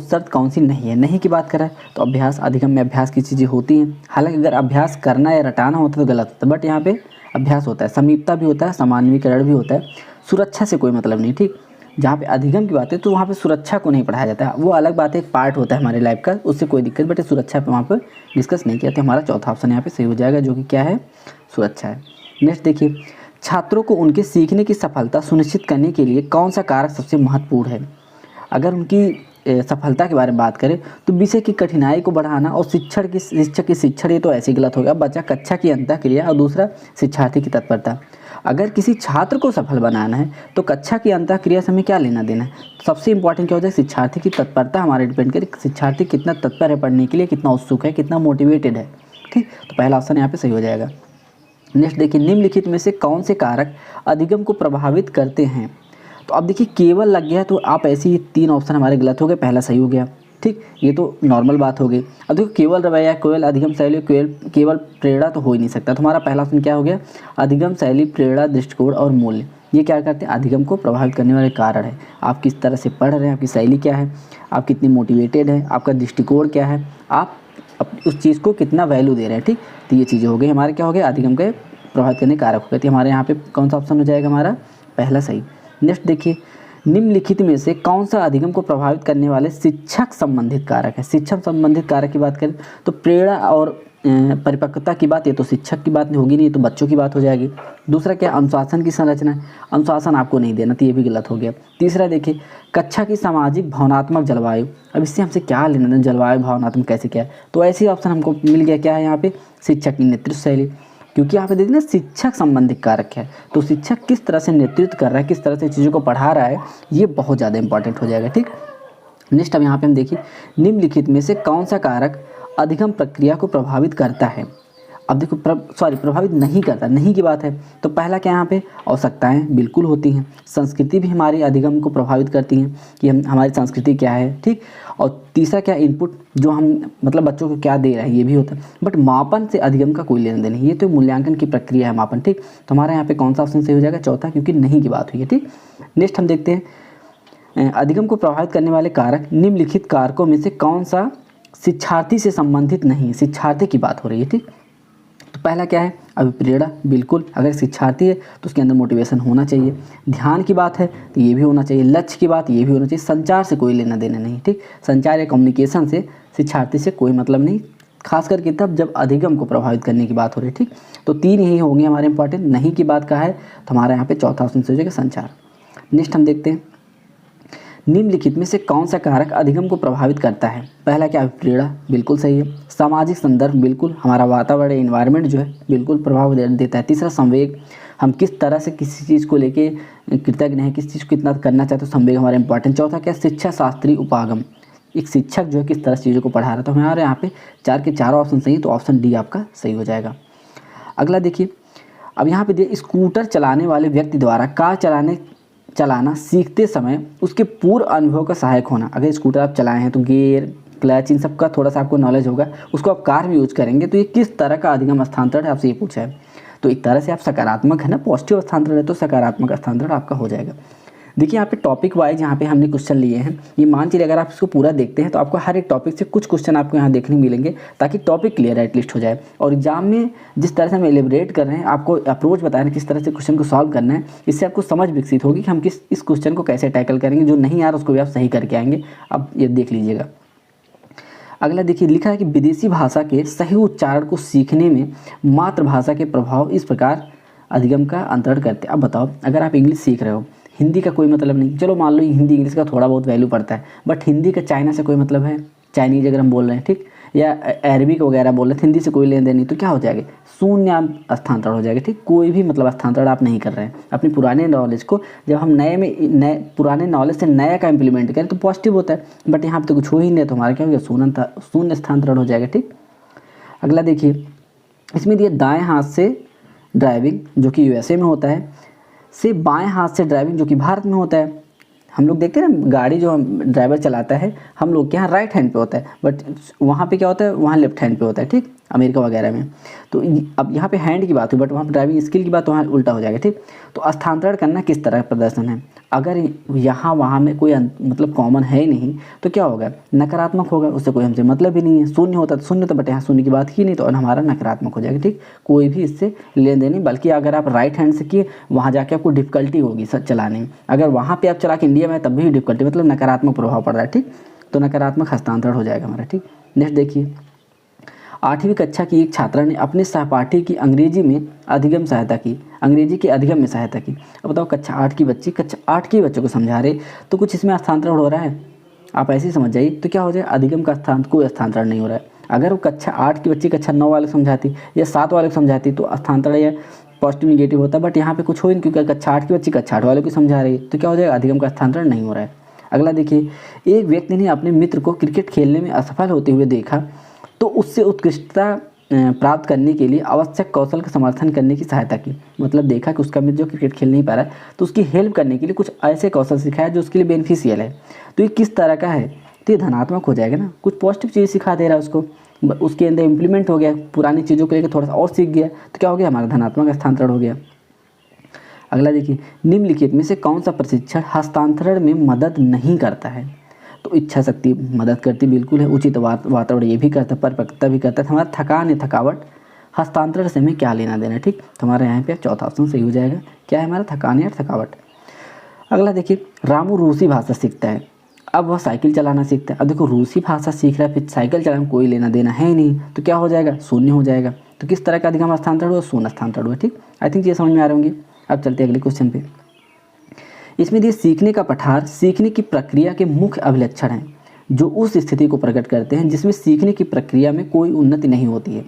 शर्त कौन सी नहीं है। नहीं की बात करें तो अभ्यास, अधिगम में अभ्यास की चीज़ें होती हैं। हालांकि अगर अभ्यास करना या रटाना होता तो गलत होता, बट यहाँ पे अभ्यास होता है, समीपता भी होता है, सामान्यीकरण भी होता है, सुरक्षा से कोई मतलब नहीं, ठीक। जहाँ पे अधिगम की बात है तो वहाँ पे सुरक्षा को नहीं पढ़ाया जाता है, वो अलग बात है, एक पार्ट होता है हमारे लाइफ का, उससे कोई दिक्कत, बट सुरक्षा पे वहाँ पर डिस्कस नहीं किया। तो हमारा चौथा ऑप्शन यहाँ पे सही हो जाएगा, जो कि क्या है, सुरक्षा है। नेक्स्ट देखिए, छात्रों को उनके सीखने की सफलता सुनिश्चित करने के लिए कौन सा कारक सबसे महत्वपूर्ण है। अगर उनकी सफलता के बारे में बात करें तो विषय की कठिनाई को बढ़ाना और शिक्षक की शिक्षण, ये तो ऐसे ही गलत हो गया। बच्चा कक्षा की अंतःक्रिया और दूसरा शिक्षार्थी की तत्परता। अगर किसी छात्र को सफल बनाना है तो कक्षा की अंतःक्रिया से हमें क्या लेना देना है, सबसे इंपॉर्टेंट क्या होता है, शिक्षार्थी की तत्परता हमारे डिपेंड करे, शिक्षार्थी कितना तत्पर है पढ़ने के लिए, कितना उत्सुक है, कितना मोटिवेटेड है, ठीक। तो पहला ऑप्शन यहाँ पे सही हो जाएगा। नेक्स्ट देखिए, निम्नलिखित में से कौन से कारक अधिगम को प्रभावित करते हैं। तो अब देखिए, केवल लग गया तो आप ऐसे ही 3 ऑप्शन हमारे गलत हो गए, पहला सही हो गया, ठीक, ये तो नॉर्मल बात हो गई। अब देखो केवल रवैया, केवल अधिगम शैली, केवल प्रेरणा तो हो ही नहीं सकता। तुम्हारा पहला ऑप्शन क्या हो गया, अधिगम शैली, प्रेरणा, दृष्टिकोण और मूल्य। ये क्या करते हैं, अधिगम को प्रभावित करने वाले कारण है। आप किस तरह से पढ़ रहे हैं, आपकी शैली क्या है, आप कितनी मोटिवेटेड है, आपका दृष्टिकोण क्या है, आप उस चीज़ को कितना वैल्यू दे रहे हैं। ठीक, तो ये चीज़ें हो गई हमारे, क्या हो गया, अधिगम के प्रभावित करने कारक हो गए। तो हमारे यहाँ पे कौन सा ऑप्शन हो जाएगा, हमारा पहला सही। नेक्स्ट देखिए, निम्नलिखित में से कौन सा अधिगम को प्रभावित करने वाले शिक्षक संबंधित कारक है। शिक्षक संबंधित कारक की बात करें तो प्रेरणा और परिपक्वता की बात, ये तो शिक्षक की बात होगी नहीं, तो बच्चों की बात हो जाएगी। दूसरा क्या, अनुशासन की संरचना है, अनुशासन आपको नहीं देना, तो ये भी गलत हो गया। तीसरा देखिए, कक्षा की सामाजिक भावनात्मक जलवायु, अब इससे हमसे क्या लेना देना, जलवायु भावनात्मक कैसे क्या है, तो ऐसे ही ऑप्शन हमको मिल गया, क्या है यहाँ पे, शिक्षक की नेतृत्व शैली, क्योंकि यहाँ पे देखिए ना शिक्षक संबंधित कारक है, तो शिक्षक किस तरह से नेतृत्व कर रहा है, किस तरह से चीज़ों को पढ़ा रहा है, ये बहुत ज़्यादा इंपॉर्टेंट हो जाएगा। ठीक, नेक्स्ट अब यहाँ पे हम देखिए, निम्नलिखित में से कौन सा कारक अधिगम प्रक्रिया को प्रभावित करता है। अब देखो प्रभावित नहीं करता, नहीं की बात है, तो पहला क्या यहाँ पे, आवश्यकताएं बिल्कुल होती हैं, संस्कृति भी हमारी अधिगम को प्रभावित करती हैं कि हमारी संस्कृति क्या है। ठीक, और तीसरा क्या, इनपुट जो हम मतलब बच्चों को क्या दे रहे हैं, ये भी होता है। बट मापन से अधिगम का कोई लेना देना नहीं, ये तो मूल्यांकन की प्रक्रिया है मापन। ठीक, तो हमारे यहाँ पे कौन सा ऑप्शन सही हो जाएगा, चौथा, क्योंकि नहीं की बात हुई है। ठीक, नेक्स्ट हम देखते हैं, अधिगम को प्रभावित करने वाले कारक निम्नलिखित कारकों में से कौन सा शिक्षार्थी से संबंधित नहीं है, शिक्षार्थी की बात हो रही है। ठीक, तो पहला क्या है, अभिप्रेरणा, बिल्कुल, अगर शिक्षार्थी है तो उसके अंदर मोटिवेशन होना चाहिए। ध्यान की बात है तो ये भी होना चाहिए। लक्ष्य की बात, ये भी होना चाहिए। संचार से कोई लेना देना नहीं। ठीक, संचार या कम्युनिकेशन से शिक्षार्थी से कोई मतलब नहीं, खास करके तब जब अधिगम को प्रभावित करने की बात हो रही है। ठीक, तो तीन यही होंगे हमारे इंपॉर्टेंट। नहीं की बात का है तो हमारा यहाँ पे चौथा ऑप्शन से हो जाएगा संचार। नेक्स्ट हम देखते हैं, निम्नलिखित में से कौन सा कारक अधिगम को प्रभावित करता है। पहला क्या, प्रेरणा, बिल्कुल सही है। सामाजिक संदर्भ, बिल्कुल, हमारा वातावरण इन्वायरमेंट जो है बिल्कुल प्रभाव देता है। तीसरा संवेग, हम किस तरह से किसी चीज़ को लेके कृतज्ञ हैं, किस चीज़ को कितना करना चाहते हैं, संवेग हमारा इंपॉर्टेंट। चौथा क्या, शिक्षा शास्त्रीय उपागम, एक शिक्षक जो है किस तरह से चीज़ों को पढ़ा रहा है। तो हमारे यहाँ पे चार के चारों ऑप्शन सही है, तो ऑप्शन डी आपका सही हो जाएगा। अगला देखिए, अब यहाँ पे स्कूटर चलाने वाले व्यक्ति द्वारा कार चलाना सीखते समय उसके पूर्व अनुभव का सहायक होना। अगर स्कूटर आप चलाए हैं तो गियर, क्लच, इन सब का थोड़ा सा आपको नॉलेज होगा, उसको आप कार में यूज करेंगे, तो ये किस तरह का अधिगम स्थानांतरण है, आपसे ये पूछा है। तो एक तरह से आप सकारात्मक है ना, पॉजिटिव स्थानांतरण है, तो सकारात्मक स्थानांतरण आपका हो जाएगा। देखिए यहाँ पे टॉपिक वाइज यहाँ पे हमने क्वेश्चन लिए हैं, ये मान चलिए अगर आप इसको पूरा देखते हैं तो आपको हर एक टॉपिक से कुछ क्वेश्चन आपको यहाँ देखने मिलेंगे, ताकि टॉपिक क्लियर एटलीस्ट हो जाए। और एग्जाम में जिस तरह से हम एलिब्रेट कर रहे हैं, आपको अप्रोच बता रहे हैं किस तरह से क्वेश्चन को सॉल्व करना है, इससे आपको समझ विकसित होगी कि हम इस क्वेश्चन को कैसे टैकल करेंगे। जो नहीं आ रहा उसको भी आप सही करके आएंगे। अब ये देख लीजिएगा। अगला देखिए, लिखा है कि विदेशी भाषा के सही उच्चारण को सीखने में मातृभाषा के प्रभाव इस प्रकार अधिगम का अंतरण करते हैं। अब बताओ, अगर आप इंग्लिश सीख रहे हो, हिंदी का कोई मतलब नहीं, चलो मान लो हिंदी इंग्लिश का थोड़ा बहुत वैल्यू पड़ता है, बट हिंदी का चाइना से कोई मतलब है, चाइनीज अगर हम बोल रहे हैं, ठीक, या अरबिक वगैरह बोल रहे हैं, हिंदी से कोई लेन देन नहीं, तो क्या हो जाएगा, शून्य स्थानांतरण हो जाएगा। ठीक, कोई भी मतलब स्थानांतरण आप नहीं कर रहे हैं। अपनी पुराने नॉलेज को जब हम पुराने नॉलेज से नया का इम्प्लीमेंट करें तो पॉजिटिव होता है, बट यहाँ पर तो कुछ हो ही नहीं, तो हमारा क्या हो गया, शून्य स्थानांतरण हो जाएगा। ठीक, अगला देखिए, इसमें दिए दाएँ हाथ से ड्राइविंग जो कि यूएसए में होता है, से बाएं हाथ से ड्राइविंग जो कि भारत में होता है। हम लोग देखते हैं ना, गाड़ी जो ड्राइवर चलाता है हम लोग के यहाँ राइट हैंड पे होता है, बट वहाँ पे क्या होता है, वहाँ लेफ्ट हैंड पे होता है। ठीक, अमेरिका वगैरह में। तो अब यहाँ पे हैंड की बात हुई, बट वहाँ पे ड्राइविंग स्किल की बात वहाँ उल्टा हो जाएगा। ठीक, तो स्थानांतरण करना किस तरह का प्रदर्शन है, अगर यहाँ वहाँ में कोई मतलब कॉमन है ही नहीं तो क्या होगा, नकारात्मक होगा, उससे कोई हमसे मतलब ही नहीं है। शून्य होता तो शून्य, तो बट यहाँ शून्य की बात की नहीं, तो हमारा नकारात्मक हो जाएगा। ठीक, कोई भी इससे लेन देन नहीं, बल्कि अगर आप राइट हैंड से किए वहाँ जाके आपको डिफिकल्टी होगी चलाने में, अगर वहाँ पे आप चला के इंडिया में तब भी डिफिकल्टी, मतलब नकारात्मक प्रभाव पड़ रहा है। ठीक, तो नकारात्मक हस्तांतरण हो जाएगा हमारा। ठीक, नेक्स्ट देखिए, 8वीं कक्षा की एक छात्रा ने अपने सहपाठी की अंग्रेजी में अधिगम सहायता की, अंग्रेजी के अधिगम में सहायता की। अब बताओ, कक्षा 8 की बच्ची कक्षा 8 के बच्चों को समझा रहे, तो कुछ इसमें स्थानांतरण हो रहा है, आप ऐसे ही समझ जाइए। तो क्या हो जाए, अधिगम का कोई स्थानांतरण नहीं हो रहा है। अगर वो कक्षा 8 की बच्ची कक्षा 9 वाले को समझाती या 7 वाले को समझाती तो स्थानांतरण या पॉजिटिव निगेटिव होता, बट यहाँ पे कुछ हो ही नहीं, क्योंकि कक्षा 8 की बच्ची कक्षा 8 वाले को समझा रही है, तो क्या हो जाएगा, अधिगम का स्थानांतरण नहीं हो रहा है। अगला देखिए, एक व्यक्ति ने अपने मित्र को क्रिकेट खेलने में असफल होते हुए देखा, तो उससे उत्कृष्टता प्राप्त करने के लिए आवश्यक कौशल का समर्थन करने की सहायता की। मतलब देखा कि उसका मित्र जो क्रिकेट खेल नहीं पा रहा है, तो उसकी हेल्प करने के लिए कुछ ऐसे कौशल सिखाया जो उसके लिए बेनिफिशियल है। तो ये किस तरह का है, तो ये धनात्मक हो जाएगा ना, कुछ पॉजिटिव चीज़ सिखा दे रहा है उसको, उसके अंदर इम्प्लीमेंट हो गया, पुरानी चीज़ों को लेकर थोड़ा सा और सीख गया, तो क्या हो गया, हमारा धनात्मक स्थानांतरण हो गया। अगला देखिए, निम्नलिखित में से कौन सा प्रशिक्षण हस्तांतरण में मदद नहीं करता है? तो इच्छा शक्ति मदद करती बिल्कुल है, उचित वातावरण ये भी करता है, परिपक्वता भी करता है। हमारा थकान या थकावट हस्तांतरण से हमें क्या लेना देना, ठीक, तो हमारे यहाँ पे चौथा ऑप्शन सही हो जाएगा, क्या है हमारा, थकान या थकावट। अगला देखिए, रामू रूसी भाषा सीखता है, अब वह साइकिल चलाना सीखता है। अब देखो रूसी भाषा सीख रहा है, फिर साइकिल चलाना में कोई लेना देना है ही नहीं, तो क्या हो जाएगा, शून्य हो जाएगा। तो किस तरह का अधिगम हस्तांतरण हुआ, शून्य हस्तांतरण हुआ, ठीक। आई थिंक ये समझ में आ रहे होंगे। अब चलते हैं अगले क्वेश्चन पे। इसमें दिए सीखने का पठार सीखने की प्रक्रिया के मुख्य अभिलक्षण हैं जो उस स्थिति को प्रकट करते हैं जिसमें सीखने की प्रक्रिया में कोई उन्नति नहीं होती है।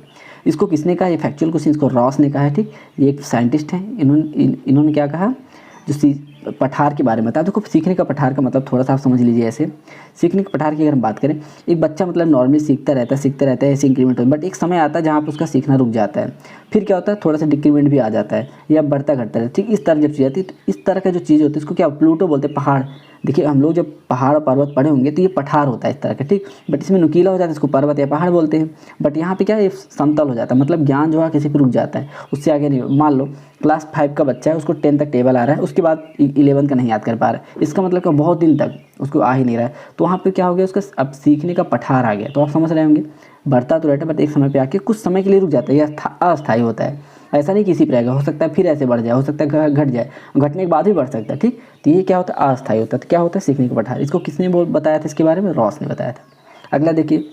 इसको किसने कहा, ये फैक्चुअल क्वेश्चन इसको रॉस ने कहा है, ठीक। ये एक साइंटिस्ट हैं, इन्होंने क्या कहा, जो पठार के बारे में बताया। देखो सीखने का पठार का मतलब थोड़ा सा आप समझ लीजिए। ऐसे सीखने के पठार की अगर हम बात करें, एक बच्चा मतलब नॉर्मली सीखता रहता है, ऐसे इंक्रीमेंट होता है, बट एक समय आता है जहाँ पर उसका सीखना रुक जाता है, फिर क्या होता है, थोड़ा सा डिक्रीमेंट भी आ जाता है या बढ़ता घटता है, ठीक। इस तरह जब चीज़ आती है, तो इस तरह का जो चीज़ होती है इसको क्या प्लूटो बोलते हैं, पहाड़। देखिए हम लोग जब पहाड़ पर्वत पढ़े होंगे तो ये पठार होता है इस तरह का, ठीक, बट इसमें नुकीला हो जाता है, इसको पर्वत या पहाड़ बोलते हैं। बट यहाँ पे क्या है, समतल हो जाता है, मतलब ज्ञान जो है किसी पर रुक जाता है, उससे आगे नहीं। मान लो क्लास 5 का बच्चा है, उसको 10 तक टेबल आ रहा है, उसके बाद 11 का नहीं याद कर पा रहा है, इसका मतलब कि बहुत दिन तक उसको आ ही नहीं रहा है, तो वहाँ पे क्या हो गया, उसका अब सीखने का पठार आ गया। तो आप समझ रहे होंगे, बढ़ता तो रहता है बट एक समय पे आके कुछ समय के लिए रुक जाता है, यह अस्थायी होता है। ऐसा नहीं किसी पर रहेगा, हो सकता है फिर ऐसे बढ़ जाए, हो सकता है घट जाए, घटने के बाद भी बढ़ सकता है, ठीक। तो ये क्या होता है, अस्थायी होता है। तो क्या होता है, सीखने का पठार। इसको किसने बताया था इसके बारे में, रॉस ने बताया था। अगला देखिए,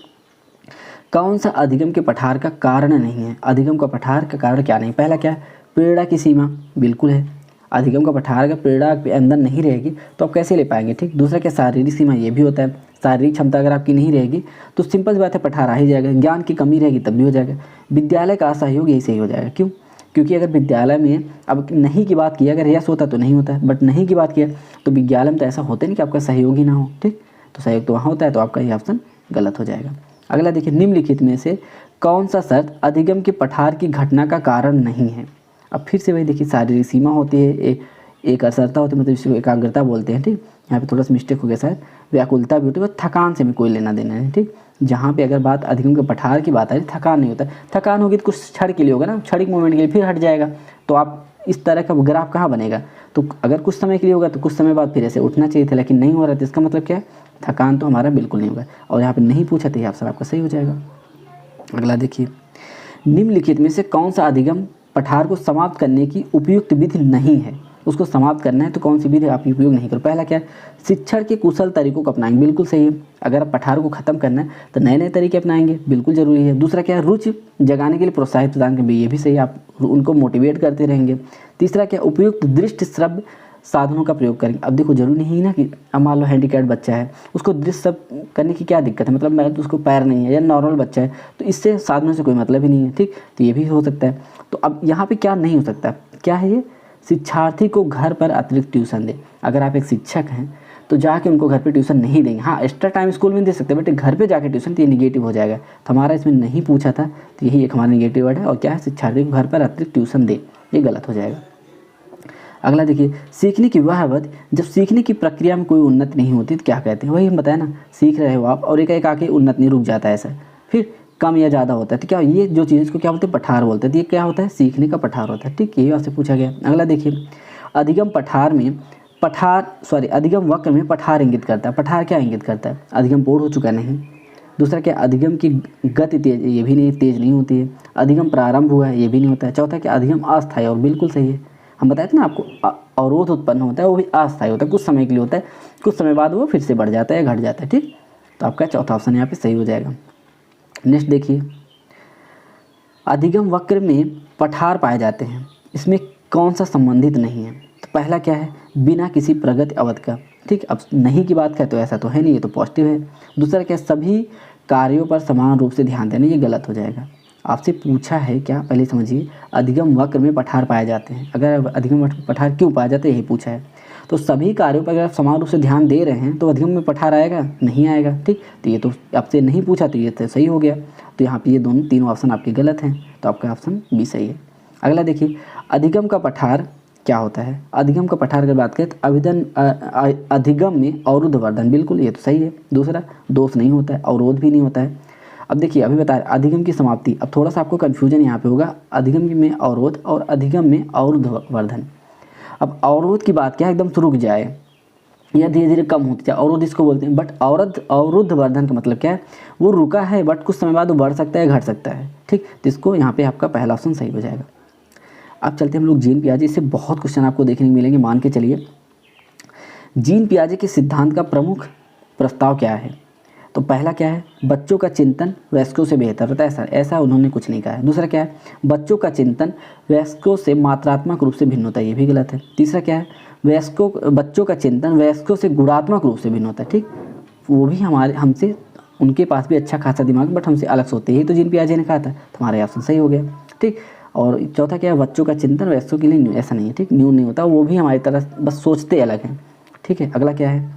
कौन सा अधिगम के पठार का कारण नहीं है? अधिगम का पठार का कारण क्या नहीं? पहला क्या है, प्रेरणा की सीमा, बिल्कुल है। अधिगम का पठार अगर प्रेरणा के अंदर नहीं रहेगी तो आप कैसे ले पाएंगे, ठीक। दूसरा क्या, शारीरिक सीमा, ये भी होता है। शारीरिक क्षमता अगर आपकी नहीं रहेगी तो सिंपल सी बात है, पठार आ ही जाएगा। ज्ञान की कमी रहेगी तब भी हो जाएगा। विद्यालय का असहयोग यही सही हो जाएगा। क्यों? क्योंकि अगर विद्यालय में अब नहीं की बात की, अगर यस होता तो नहीं होता है, बट नहीं की बात किया तो विद्यालय में तो ऐसा होता नहीं कि आपका सहयोग ही ना हो, ठीक। तो सहयोग तो वहाँ होता है, तो आपका ये ऑप्शन गलत हो जाएगा। अगला देखिए, निम्नलिखित में से कौन सा शर्त अधिगम के पठार की घटना का कारण नहीं है? अब फिर से वही देखिए, शारीरिक सीमा होती है, एक असरता होती है, मतलब इसको एकाग्रता बोलते हैं, ठीक। यहाँ पे थोड़ा सा मिस्टेक हो गया शायद। व्याकुलता भी होती है, थकान से भी कोई लेना देना नहीं, ठीक। जहाँ पे अगर बात अधिगम के पठार की बात है, थकान नहीं होता। थकान होगी तो कुछ क्षण के लिए होगा ना, क्षणिक मोमेंट के लिए, फिर हट जाएगा। तो आप इस तरह का ग्राफ कहाँ बनेगा? तो अगर कुछ समय के लिए होगा तो कुछ समय बाद फिर ऐसे उठना चाहिए था, लेकिन नहीं हो रहा है, तो इसका मतलब क्या है, थकान तो हमारा बिल्कुल नहीं होगा। और यहाँ पे नहीं पूछा तो ये ऑप्शन आपका सही हो जाएगा। अगला देखिए, निम्नलिखित में से कौन सा अधिगम पठार को समाप्त करने की उपयुक्त विधि नहीं है? उसको समाप्त करना है तो कौन सी विधि आप उपयोग नहीं करो? पहला क्या है, शिक्षण के कुशल तरीकों को अपनाएंगे, बिल्कुल सही है। अगर आप पठार को खत्म करना है तो नए नए तरीके अपनाएंगे, बिल्कुल ज़रूरी है। दूसरा क्या है, रुचि जगाने के लिए प्रोत्साहित प्रदान करेंगे, ये भी सही है, आप उनको मोटिवेट करते रहेंगे। तीसरा क्या, उपयुक्त दृष्टि श्रव्य साधनों का प्रयोग करेंगे। अब देखो जरूरी नहीं है ना कि अब मान लो हैंडीकैप्ड बच्चा है, उसको दृश्य सब करने की क्या दिक्कत है, मतलब मैं तो उसको पैर नहीं है, या नॉर्मल बच्चा है तो इससे साधनों से कोई मतलब ही नहीं है, ठीक। तो ये भी हो सकता है। तो अब यहाँ पे क्या नहीं हो सकता, क्या है ये, शिक्षार्थी को घर पर अतिरिक्त ट्यूशन दे। अगर आप एक शिक्षक हैं तो जाके उनको घर पे ट्यूशन नहीं देंगे, हाँ एक्स्ट्रा टाइम स्कूल में दे सकते हैं, बट घर पे जाके ट्यूशन, तो ये निगेटिव हो जाएगा। तो हमारा इसमें नहीं पूछा था, तो यही एक हमारा निगेटिव वर्ड है। और क्या है, शिक्षार्थी को घर पर अतिरिक्त ट्यूशन दे, ये गलत हो जाएगा। अगला देखिए, सीखने की वह अवधि जब सीखने की प्रक्रिया में कोई उन्नति नहीं होती तो क्या कहते हैं? वही हम बताया ना, सीख रहे हो आप और एक आके उन्नति नहीं, रुक जाता है ऐसा, फिर कम या ज़्यादा होता है, तो क्या ये जो चीज़ को क्या बोलते हैं, पठार बोलते हैं। तो ये क्या होता है, सीखने का पठार होता है, ठीक। ये आपसे पूछा गया। अगला देखिए, अधिगम अधिगम वक्र में पठार इंगित करता है। पठार क्या इंगित करता है? अधिगम पूर्ण हो चुका नहीं। दूसरा क्या, अधिगम की गति तेज, ये भी नहीं, तेज नहीं होती है। अधिगम प्रारंभ हुआ है, ये भी नहीं होता है। चौथा क्या, अधिगम अस्थायी, और बिल्कुल सही है, हम बताए थे ना आपको, अवरोध उत्पन्न होता है, वो भी अस्थायी होता है, कुछ समय के लिए होता है, कुछ समय बाद वो फिर से बढ़ जाता है या घट जाता है, ठीक। तो आपका चौथा ऑप्शन यहाँ पे सही हो जाएगा। नेक्स्ट देखिए, अधिगम वक्र में पठार पाए जाते हैं, इसमें कौन सा संबंधित नहीं है? तो पहला क्या है, बिना किसी प्रगति अवधि का, ठीक। अब नहीं की बात करें तो ऐसा तो है नहीं, ये तो पॉजिटिव है। दूसरा क्या, सभी कार्यों पर समान रूप से ध्यान देना, ये गलत हो जाएगा। आपसे पूछा है क्या, पहले समझिए, अधिगम वक्र में पठार पाए जाते हैं। अगर अधिगम पठार क्यों पाए जाते हैं, यही पूछा है। तो सभी कार्यों पर अगर आप समान रूप से ध्यान दे रहे हैं तो अधिगम में पठार आएगा, नहीं आएगा, ठीक। तो ये तो आपसे नहीं पूछा, तो ये तो सही हो गया। तो यहाँ पे ये तीनों ऑप्शन आपके गलत हैं, तो आपका ऑप्शन बी सही है। अगला देखिए, अधिगम का पठार क्या होता है। अधिगम का पठार अगर बात करें तो अधिगम में अवरुद्ध वर्धन, बिल्कुल ये तो सही है। दूसरा, दोष नहीं होता है, अवरोध भी नहीं होता है। अब देखिए अभी बता रहे अधिगम की समाप्ति, अब थोड़ा सा आपको कन्फ्यूजन यहाँ पे होगा, अधिगम में अवरोध और अधिगम में अवरुद्ध वर्धन। अब अवरोध की बात क्या है, एकदम से रुक जाए या धीरे धीरे कम होती जाए, अवरोध इसको बोलते हैं। बट अवरुद्ध वर्धन का मतलब क्या है, वो रुका है बट कुछ समय बाद वो बढ़ सकता है, घट सकता है, ठीक। तो इसको यहाँ पे आपका पहला ऑप्शन सही हो जाएगा। अब चलते हैं हम लोग जीन पियाजे, इससे बहुत क्वेश्चन आपको देखने को मिलेंगे। मान के चलिए जीन पियाजे के सिद्धांत का प्रमुख प्रस्ताव क्या है। तो पहला क्या है, बच्चों का चिंतन वयस्कों से बेहतर होता है, ऐसा उन्होंने कुछ नहीं कहा है। दूसरा क्या है, बच्चों का चिंतन वयस्कों से मात्रात्मक रूप से भिन्न होता है, ये भी गलत है। तीसरा क्या है, बच्चों का चिंतन वयस्कों से गुणात्मक रूप से भिन्न होता है, ठीक। वो भी हमसे, उनके पास भी अच्छा खासा दिमाग बट हमसे अलग सोते हैं, ये तो जीन पियाजे ने कहा था, तो हमारा ऑप्शन सही हो गया, ठीक। और चौथा क्या है, बच्चों का चिंतन वयस्कों के लिए ऐसा नहीं है, ठीक, न्यून नहीं होता, वो भी हमारी तरह बस सोचते अलग हैं, ठीक है। अगला क्या है,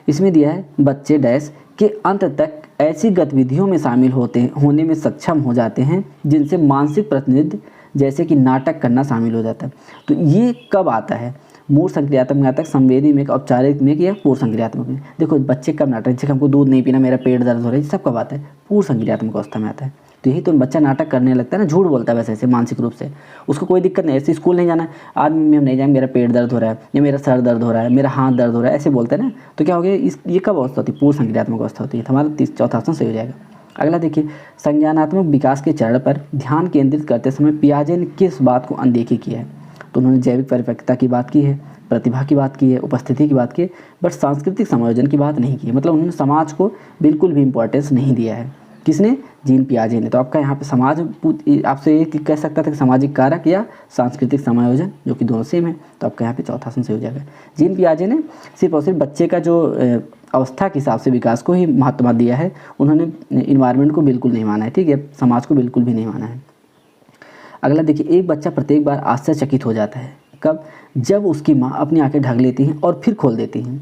इसमें दिया है बच्चे डैश के अंत तक ऐसी गतिविधियों में शामिल होने में सक्षम हो जाते हैं जिनसे मानसिक प्रतिनिधित्व जैसे कि नाटक करना शामिल हो जाता है। तो ये कब आता है, मूल संक्रियात्मक नाटक, संवेदी में, औपचारिक में या पूर्व संक्रियात्मक में। देखो बच्चे कब नाटक, जैसे हमको दूध नहीं पीना, मेरा पेट दर्द हो रहा है, सब कब आता है, पूर्व संक्रियात्मक अवस्था में आता है। तो यही तो बच्चा नाटक करने लगता है ना, झूठ बोलता है वैसे ऐसे मानसिक रूप से, उसको कोई दिक्कत नहीं, ऐसे स्कूल नहीं जाना, आज मैं नहीं जाएंगे, मेरा पेट दर्द हो रहा है या मेरा सर दर्द हो रहा है, मेरा हाथ दर्द हो रहा है, ऐसे बोलते हैं ना। तो क्या हो गया, ये कब अवस्था होती है, पूर्व संक्रियात्मक अवस्था होती है। हमारा चौथा ऑप्शन सही हो जाएगा। अगला देखिए, संज्ञानात्मक विकास के चरण पर ध्यान केंद्रित करते समय पियाजे ने किस बात को अनदेखी किया है। तो उन्होंने जैविक परिपक्वता की बात की है, प्रतिभा की बात की है, उपस्थिति की बात की है, बट सांस्कृतिक समायोजन की बात नहीं की है। मतलब उन्होंने समाज को बिल्कुल भी इंपॉर्टेंस नहीं दिया है। किसने, जीन पियाजे ने। तो आपका यहाँ पे समाज आपसे ये कह सकता था कि सामाजिक कारक या सांस्कृतिक समायोजन, जो कि दोनों सेम है। तो आपका यहाँ पे चौथा ऑप्शन सही हो जाएगा। जीन पियाजे ने सिर्फ और सिर्फ बच्चे का जो अवस्था के हिसाब से विकास को ही महत्व दिया है, उन्होंने इन्वायरमेंट को बिल्कुल नहीं माना है, ठीक है, समाज को बिल्कुल भी नहीं माना है। अगला देखिए, एक बच्चा प्रत्येक बार आश्चर्यचकित हो जाता है, कब, जब उसकी माँ अपनी आंखें ढक लेती हैं और फिर खोल देती हैं।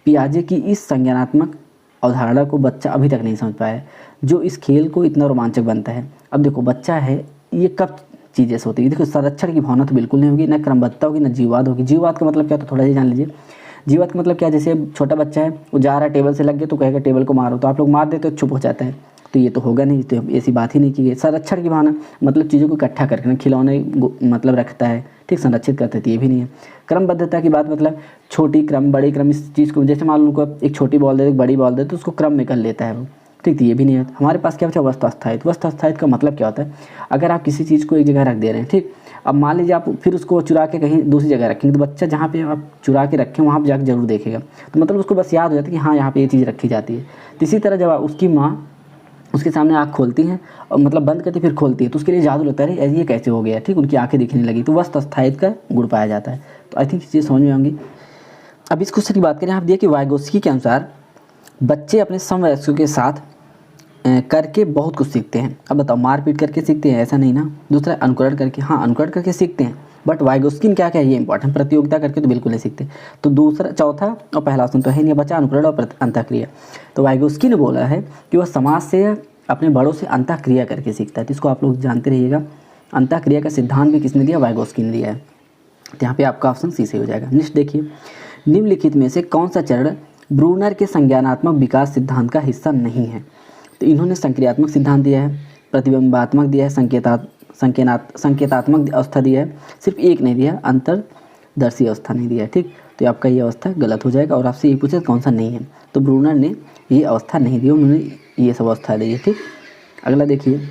पियाजे की इस संज्ञानात्मक अवधारणा को बच्चा अभी तक नहीं समझ पाया, जो इस खेल को इतना रोमांचक बनता है। अब देखो बच्चा है, ये कब चीज़ें होती है, देखो संरक्षण की भावना तो बिल्कुल नहीं होगी, न क्रमबद्धता होगी, न जीववाद होगी। जीववाद का मतलब क्या, तो थोड़ा सा जान लीजिए। जीववाद का मतलब क्या, जैसे छोटा बच्चा है, वो जा रहा है, टेबल से लग गया तो कहेगा टेबल को मारो, तो आप लोग मार देते हो, चुप हो जाता है, तो ये तो होगा नहीं, तो ऐसी बात ही नहीं की गई। संरक्षण की भावना मतलब चीज़ों को इकट्ठा करके खिलौने मतलब रखता है, ठीक, संरक्षित करते थे, ये भी नहीं है। क्रमबद्धता की बात मतलब छोटी क्रम बड़ी क्रम, इस चीज़ को जैसे मान लो को एक छोटी बॉल दे, एक बड़ी बॉल दे, तो उसको क्रम में कर लेता है वो, ठीक, तो ये भी नहीं है। हमारे पास क्या बचा, वस्तु स्थायित्व। वस्तु स्थायित्व का मतलब क्या होता है, अगर आप किसी चीज़ को एक जगह रख दे रहे हैं, ठीक, अब मान लीजिए आप फिर उसको चुरा के कहीं दूसरी जगह रखेंगे, तो बच्चा जहाँ पे आप चुरा के रखें वहाँ पर जाकर जरूर देखेगा, तो मतलब उसको बस याद हो जाता है कि हाँ यहाँ पे ये चीज़ रखी जाती है। तो इसी तरह जब उसकी माँ उसके सामने आँख खोलती हैं और मतलब बंद करती फिर खोलती है, तो उसके लिए जादू लगता है, अरे ये कैसे हो गया, ठीक, उनकी आंखें दिखने लगी, तो वस्तु स्थायित्व का गुण पाया जाता है। तो आई थिंक चीज़ समझ में आएंगी। अब इस क्वेश्चन की बात करें, यहाँ दिया कि वाइगोत्स्की के अनुसार बच्चे अपने समवयस्कों के साथ करके बहुत कुछ सीखते हैं। अब बताओ, मारपीट करके सीखते हैं, ऐसा नहीं ना। दूसरा, अनुकरण करके, हाँ अनुकरण करके सीखते हैं, बट वाइगोत्स्की ने क्या क्या ये इंपॉर्टेंट, प्रतियोगिता करके तो बिल्कुल नहीं सीखते। तो दूसरा, चौथा और पहला ऑप्शन तो है नहीं, बचा अनुकरण और अंतःक्रिया। तो वाइगोत्स्की ने बोला है कि वह समाज से अपने बड़ों से अंतःक्रिया करके सीखता है। तो इसको आप लोग जानते रहिएगा। अंतःक्रिया का सिद्धांत भी किसने दिया, वाइगोत्स्की ने दिया है। तो यहाँ पे आपका ऑप्शन सी से हो जाएगा। नेक्स्ट देखिए, निम्नलिखित में से कौन सा चरण ब्रूनर के संज्ञानात्मक विकास सिद्धांत का हिस्सा नहीं है। तो इन्होंने संक्रियात्मक सिद्धांत दिया है, प्रतिबिंबात्मक दिया है, संकेतात्मक अवस्था दिया है, सिर्फ एक नहीं दिया, अंतरदर्शी अवस्था नहीं दिया है, ठीक। तो आपका ये अवस्था गलत हो जाएगा। और आपसे ये पूछे कौन सा नहीं है, तो ब्रूनर ने ये अवस्था नहीं दी, उन्होंने ये सब अवस्था दी है, ठीक। अगला देखिए,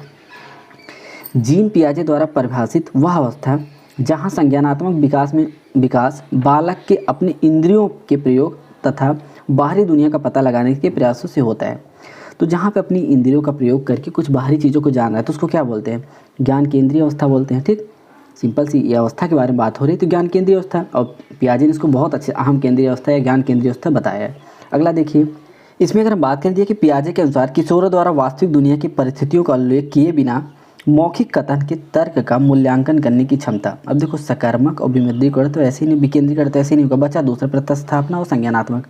जीन पियाजे द्वारा परिभाषित वह अवस्था जहाँ संज्ञानात्मक विकास बालक के अपने इंद्रियों के प्रयोग तथा बाहरी दुनिया का पता लगाने के प्रयासों से होता है। तो जहाँ पे अपनी इंद्रियों का प्रयोग करके कुछ बाहरी चीज़ों को जान रहा है, तो उसको क्या बोलते हैं, ज्ञान केंद्रीय अवस्था बोलते हैं, ठीक। सिंपल सी ये अवस्था के बारे में बात हो रही है, तो ज्ञान केंद्रीय अवस्था, और पियाजे ने इसको बहुत अच्छे अहम केंद्रीय अवस्था या ज्ञान केंद्रीय अवस्था बताया है। अगला देखिए, इसमें अगर हम बात करें कि पियाजे के अनुसार किशोरों द्वारा वास्तविक दुनिया की परिस्थितियों का उल्लेख किए बिना मौखिक कथन के तर्क का मूल्यांकन करने की क्षमता। अब देखो, सकारात्मक और विमुद्रीकरण तो ऐसे ही नहीं, विकेंद्रीकरण तो ऐसे ही नहीं होगा, बचा दूसरा प्रतिस्थापना और संज्ञानात्मक।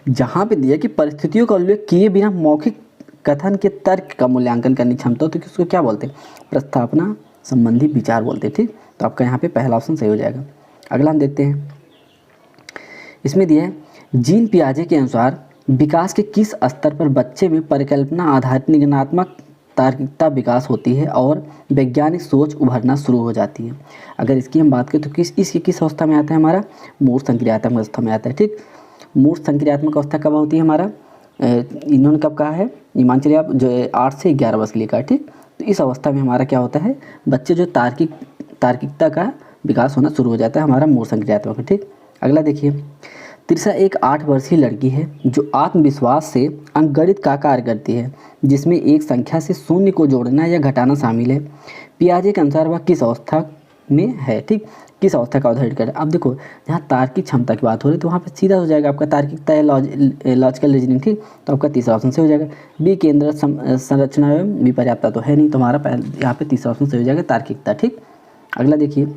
जहाँ पे दिया कि परिस्थितियों का उल्लेख किए बिना मौखिक कथन के तर्क का मूल्यांकन करने की क्षमता, तो किसको क्या बोलते हैं, प्रस्थापना संबंधी विचार बोलते हैं, ठीक। तो आपका यहाँ पे पहला ऑप्शन सही हो जाएगा। अगला हम देखते हैं, इसमें दिया है जीन पियाजे के अनुसार विकास के किस स्तर पर बच्चे में परिकल्पना आधारित निर्णयात्मक तार्किकता विकास होती है और वैज्ञानिक सोच उभरना शुरू हो जाती है। अगर इसकी हम बात करें तो इसकी किस अवस्था में आता है, हमारा मूर्त संक्रियात्मक अवस्था में आता है। ठीक, मूर्त संक्रियात्मक अवस्था कब होती है, हमारा इन्होंने कब कहा है, ये मान चलिए आप जो 8 से 11 वर्ष के लिए कहा। ठीक, तो इस अवस्था में हमारा क्या होता है, बच्चे जो तार्किकता का विकास होना शुरू हो जाता है, हमारा मूर्त संक्रियात्मक। ठीक, अगला देखिए, तिरसा एक 8 वर्षीय लड़की है जो आत्मविश्वास से अंकगणित का कार्य करती है जिसमें एक संख्या से शून्य को जोड़ना या घटाना शामिल है। पियाजे के अनुसार वह किस अवस्था में है। ठीक, किस अवस्था का उदाहरण करें। अब देखो, जहाँ तार्किक क्षमता की बात हो रही है तो वहाँ पे सीधा हो जाएगा आपका तार्किकता या लॉजिकल रीजनिंग। ठीक, तो आपका तीसरा ऑप्शन से हो जाएगा। बी केंद्र संरचना एवं विपर्याप्तता तो है नहीं, तो हमारा यहाँ पे तीसरा ऑप्शन से हो जाएगा तार्किकता। ठीक, अगला देखिए,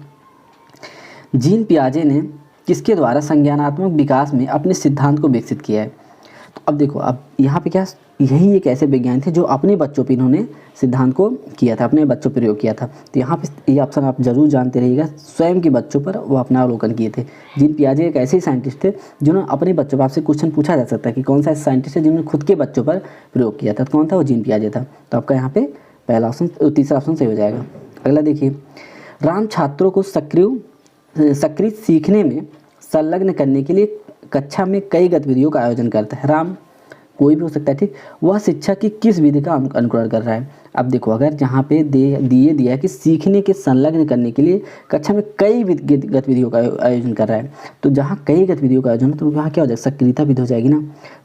जीन पियाजे ने किसके द्वारा संज्ञानात्मक विकास में अपने सिद्धांत को विकसित किया है। तो अब देखो, अब यहाँ पे क्या, यही एक ऐसे विज्ञान थे जो अपने बच्चों पे इन्होंने सिद्धांत को किया था, अपने बच्चों पर प्रयोग किया था। तो यहाँ पे ये ऑप्शन आप जरूर जानते रहिएगा, स्वयं के बच्चों पर वो अपना अवलोकन किए थे। जीन पियाजे एक ऐसे ही साइंटिस्ट थे जिन्होंने अपने बच्चों पर, आपसे क्वेश्चन पूछा जा सकता है कि कौन सा ऐसा साइंटिस्ट है जिन्होंने खुद के बच्चों पर प्रयोग किया था, तो कौन था, वो जीन पियाजे था। तो आपका यहाँ पे पहला ऑप्शन, तीसरा ऑप्शन सही हो जाएगा। अगला देखिए, राम छात्रों को सक्रिय सीखने में संलग्न करने के लिए कक्षा में कई गतिविधियों का आयोजन करता है। राम कोई भी हो सकता है। ठीक, वह शिक्षा की किस विधि का अनुकरण कर रहा है। अब देखो, अगर जहाँ पे दिया है कि सीखने के संलग्न करने के लिए कक्षा में कई गतिविधियों का आयोजन कर रहा है, तो जहाँ कई गतिविधियों का आयोजन, तो वहाँ क्या हो जाएगा, सक्रियता विधि हो जाएगी ना।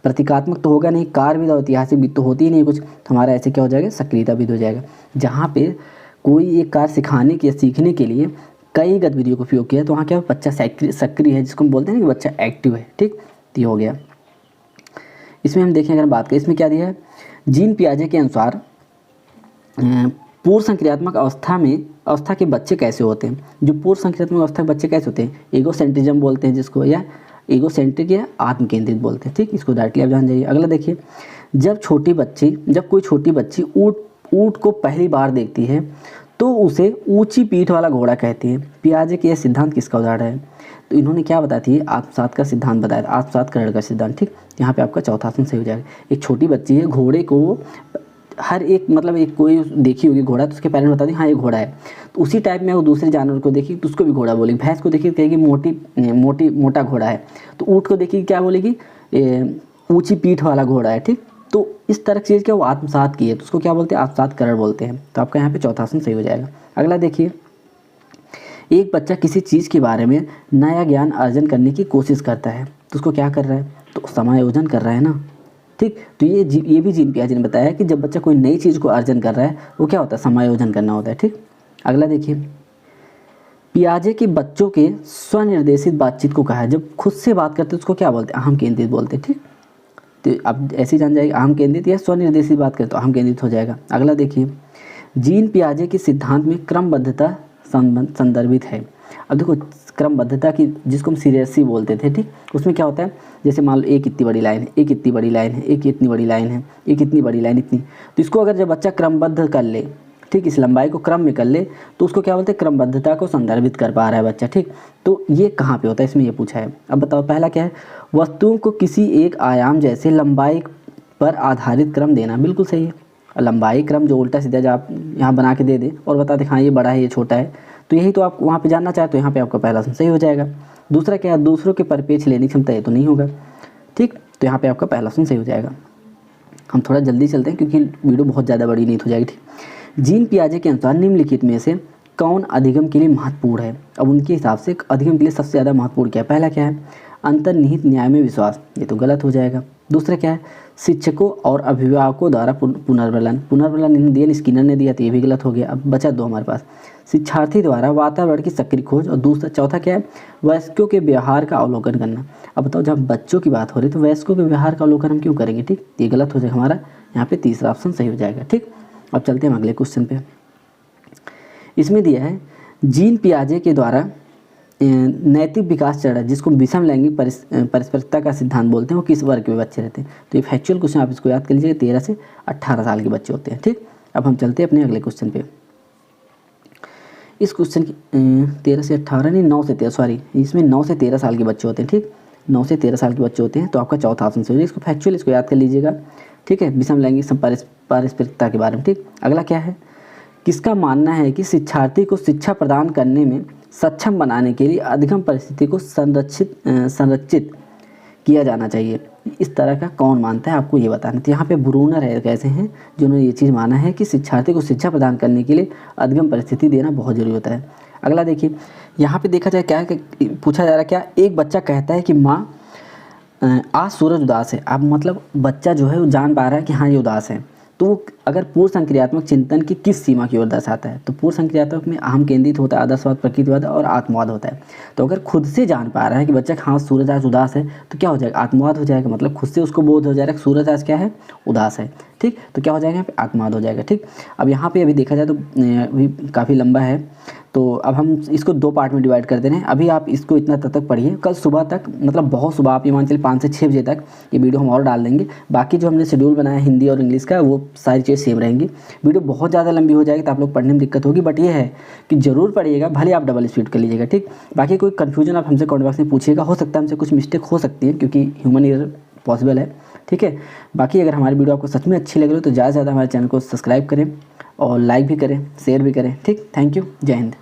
प्रतीकात्मक तो होगा नहीं, कार्य विधि और ऐतिहासिक विधि तो होती ही नहीं कुछ, हमारा ऐसे क्या हो जाएगा, सक्रियता विधि हो जाएगा। जहाँ पे कोई एक कार्य सिखाने के, सीखने के लिए कई गतिविधियों का उपयोग किया, तो वहाँ क्या बच्चा सक्रिय है, जिसको हम बोलते हैं कि बच्चा एक्टिव है। ठीक, तो ये हो गया। इसमें हम देखें, अगर बात करें, इसमें क्या दिया है, जीन पियाजे के अनुसार पूर्व संक्रियात्मक अवस्था के बच्चे कैसे होते हैं। जो पूर्व संक्रियात्मक अवस्था के बच्चे कैसे होते हैं, ईगोसेंट्रिज्म बोलते हैं जिसको, या ईगोसेंट्रिक या आत्म केंद्रित बोलते हैं। ठीक, इसको डायरेक्टली आप जान जाइए। अगला देखिए, जब कोई छोटी बच्ची ऊँट को पहली बार देखती है तो उसे ऊंची पीठ वाला घोड़ा कहते हैं। पियाजे के यह सिद्धांत किसका उदाहरण है। तो इन्होंने क्या बताती है, आत्मसात का सिद्धांत बताया, आत्मसातकरण का सिद्धांत। ठीक, यहाँ पे आपका चौथा ऑप्शन सही हो जाएगा। एक छोटी बच्ची है, घोड़े को हर एक, मतलब एक कोई देखी होगी घोड़ा, तो उसके पेरेंट्स बता दें हाँ ये घोड़ा है, तो उसी टाइप में वो दूसरे जानवर को देखी तो उसको भी घोड़ा बोलेगी। भैंस को देखी कहेगी मोटा घोड़ा है, तो ऊँट को देखी क्या बोलेगी, ऊँची पीठ वाला घोड़ा है। ठीक, तो इस तरह की चीज़ क्या वो आत्मसात की है, तो उसको क्या बोलते हैं, आत्मसातकरण बोलते हैं। तो आपका यहाँ पे चौथा ऑप्शन सही हो जाएगा। अगला देखिए, एक बच्चा किसी चीज़ के बारे में नया ज्ञान अर्जन करने की कोशिश करता है, तो उसको क्या कर रहा है, तो समायोजन कर रहा है ना। ठीक, तो ये भी जीन पियाजे ने बताया कि जब बच्चा कोई नई चीज़ को अर्जन कर रहा है, वो क्या होता है, समायोजन करना होता है। ठीक, अगला देखिए, पियाजे के बच्चों के स्वनिर्देशित बातचीत को कहा है, जब खुद से बात करते हैं उसको क्या बोलते हैं, अहम केंद्रित बोलते हैं। ठीक, तो अब ऐसे ही जान जाएगा, अहम केंद्रित या स्वनिर्देशित बात करें तो अहम केंद्रित हो जाएगा। अगला देखिए, जीन पियाजे के सिद्धांत में क्रमबद्धता संदर्भित है। अब देखो, क्रमबद्धता की, जिसको हम सीरियसली बोलते थे। ठीक, उसमें क्या होता है, जैसे मान लो एक इतनी बड़ी लाइन है, एक इतनी बड़ी लाइन है, एक इतनी बड़ी लाइन है, एक इतनी बड़ी लाइन, इतनी, तो इसको अगर जब बच्चा क्रमबद्ध कर ले, ठीक, इस लंबाई को क्रम में कर ले, तो उसको क्या बोलते हैं, क्रमबद्धता को संदर्भित कर पा रहा है बच्चा। ठीक, तो ये कहाँ पे होता है, इसमें ये पूछा है। अब बताओ, पहला क्या है, वस्तुओं को किसी एक आयाम जैसे लंबाई पर आधारित क्रम देना, बिल्कुल सही है। लंबाई क्रम जो उल्टा सीधा जो आप यहाँ बना के दे दे और बता दे हाँ ये बड़ा है ये छोटा है, तो यही तो आप वहाँ पे जानना चाहते हो, यहाँ पे आपका पहला ऑप्शन सही हो जाएगा। दूसरा क्या है, दूसरों के परिपेक्ष लेने की क्षमता, ये तो नहीं होगा। ठीक, तो यहाँ पे आपका पहला ऑप्शन सही हो जाएगा। हम थोड़ा जल्दी चलते हैं क्योंकि वीडियो बहुत ज़्यादा बड़ी नहीं हो जाएगी। ठीक, जीन पियाजे के अनुसार निम्नलिखित में से कौन अधिगम के लिए महत्वपूर्ण है। अब उनके हिसाब से अधिगम के लिए सबसे ज़्यादा महत्वपूर्ण क्या है, पहला क्या है, अंतर्निहित न्याय में विश्वास, ये तो गलत हो जाएगा। दूसरा क्या है, शिक्षकों और अभिभावकों द्वारा पुनर्बलन इन्होंने दिया, स्किनर ने दिया, तो ये भी गलत हो गया। अब बचा दो हमारे पास, शिक्षार्थी द्वारा वातावरण की सक्रिय खोज, और चौथा क्या है, वयस्कों के व्यवहार का अवलोकन करना। अब बताओ, जब बच्चों की बात हो रही है तो वयस्कों के व्यवहार का अवलोकन हम क्यों करेंगे। ठीक, ये गलत हो जाएगा, हमारा यहाँ पे तीसरा ऑप्शन सही हो जाएगा। ठीक, अब चलते हैं अगले क्वेश्चन पे। इसमें दिया है, जीन पियाजे के द्वारा नैतिक विकास चरण, जिसको विषम लैंगिक पारस्परिकता का सिद्धांत बोलते हैं, वो किस वर्ग के बच्चे रहते हैं। तो ये फैक्चुअल क्वेश्चन, आप इसको याद कर लीजिएगा, 13 से 18 साल के बच्चे होते हैं। ठीक, अब हम चलते हैं अपने अगले क्वेश्चन पे। इस क्वेश्चन की 13 से 18 नहीं 9 से 13 सॉरी, इसमें 9 से 13 साल के बच्चे होते हैं, ठीक, 9 से 13 साल के बच्चे होते हैं। तो आपका चौथा ऑप्शन सही है। इसको फैक्चुअल इसको याद कर लीजिएगा, ठीक है, विषम लैंगिक पारस्परिकता के बारे में, ठीक। अगला क्या है, किसका मानना है कि शिक्षार्थी को शिक्षा प्रदान करने में सक्षम बनाने के लिए अधिगम परिस्थिति को संरक्षित किया जाना चाहिए। इस तरह का कौन मानता है, आपको ये बताना। तो यहाँ पे ब्रूनर है कैसे हैं जिन्होंने ये चीज़ माना है कि शिक्षार्थी को शिक्षा प्रदान करने के लिए अधिगम परिस्थिति देना बहुत जरूरी होता है। अगला देखिए, यहाँ पे देखा जाए क्या है कि पूछा जा रहा है, क्या एक बच्चा कहता है कि माँ आज सूरज उदास है। अब मतलब बच्चा जो है वो जान पा रहा है कि हाँ ये उदास है। तो वो अगर पूर्व संक्रियात्मक चिंतन की किस सीमा की ओर दर्शाता है, तो पूर्व संक्रियात्मक में अहम केंद्रित होता है, आदर्शवाद, प्रकृतिवाद और आत्मवाद होता है। तो अगर खुद से जान पा रहा है कि बच्चा हाँ सूरज आज उदास है, तो क्या हो जाएगा, आत्मवाद हो जाएगा। मतलब खुद से उसको बोध हो जाएगा कि सूरज आज क्या है, उदास है, ठीक। तो क्या हो जाएगा यहाँ पे, आत्मवाद हो जाएगा, ठीक। अब यहाँ पे अभी देखा जाए तो अभी काफ़ी लंबा है, तो अब हम इसको 2 पार्ट में डिवाइड कर दे रहे हैं। अभी आप इसको इतना तक पढ़िए, कल सुबह तक, मतलब बहुत सुबह, आप ये मान चलिए 5 से 6 बजे तक ये वीडियो हम और डाल देंगे। बाकी जो हमने शेड्यूल बनाया हिंदी और इंग्लिश का, वो सारी चीज़ें सेम रहेंगी। वीडियो बहुत ज़्यादा लंबी हो जाएगी तो आप लोग पढ़ने में दिक्कत होगी, बट ये है कि ज़रूर पढ़िएगा, भले आप डबल स्पीड कर लीजिएगा, ठीक। बाकी कोई कन्फ्यूजन आप हमसे कमेंट बॉक्स में पूछिएगा, हो सकता है हमसे कुछ मिस्टेक हो सकती है, क्योंकि ह्यूमन एरर पॉसिबल है, ठीक है। बाकी अगर हमारी वीडियो आपको सच में अच्छी लग रही हो तो ज़्यादा से ज़्यादा हमारे चैनल को सब्सक्राइब करें और लाइक भी करें, शेयर भी करें, ठीक। थैंक यू, जय हिंद।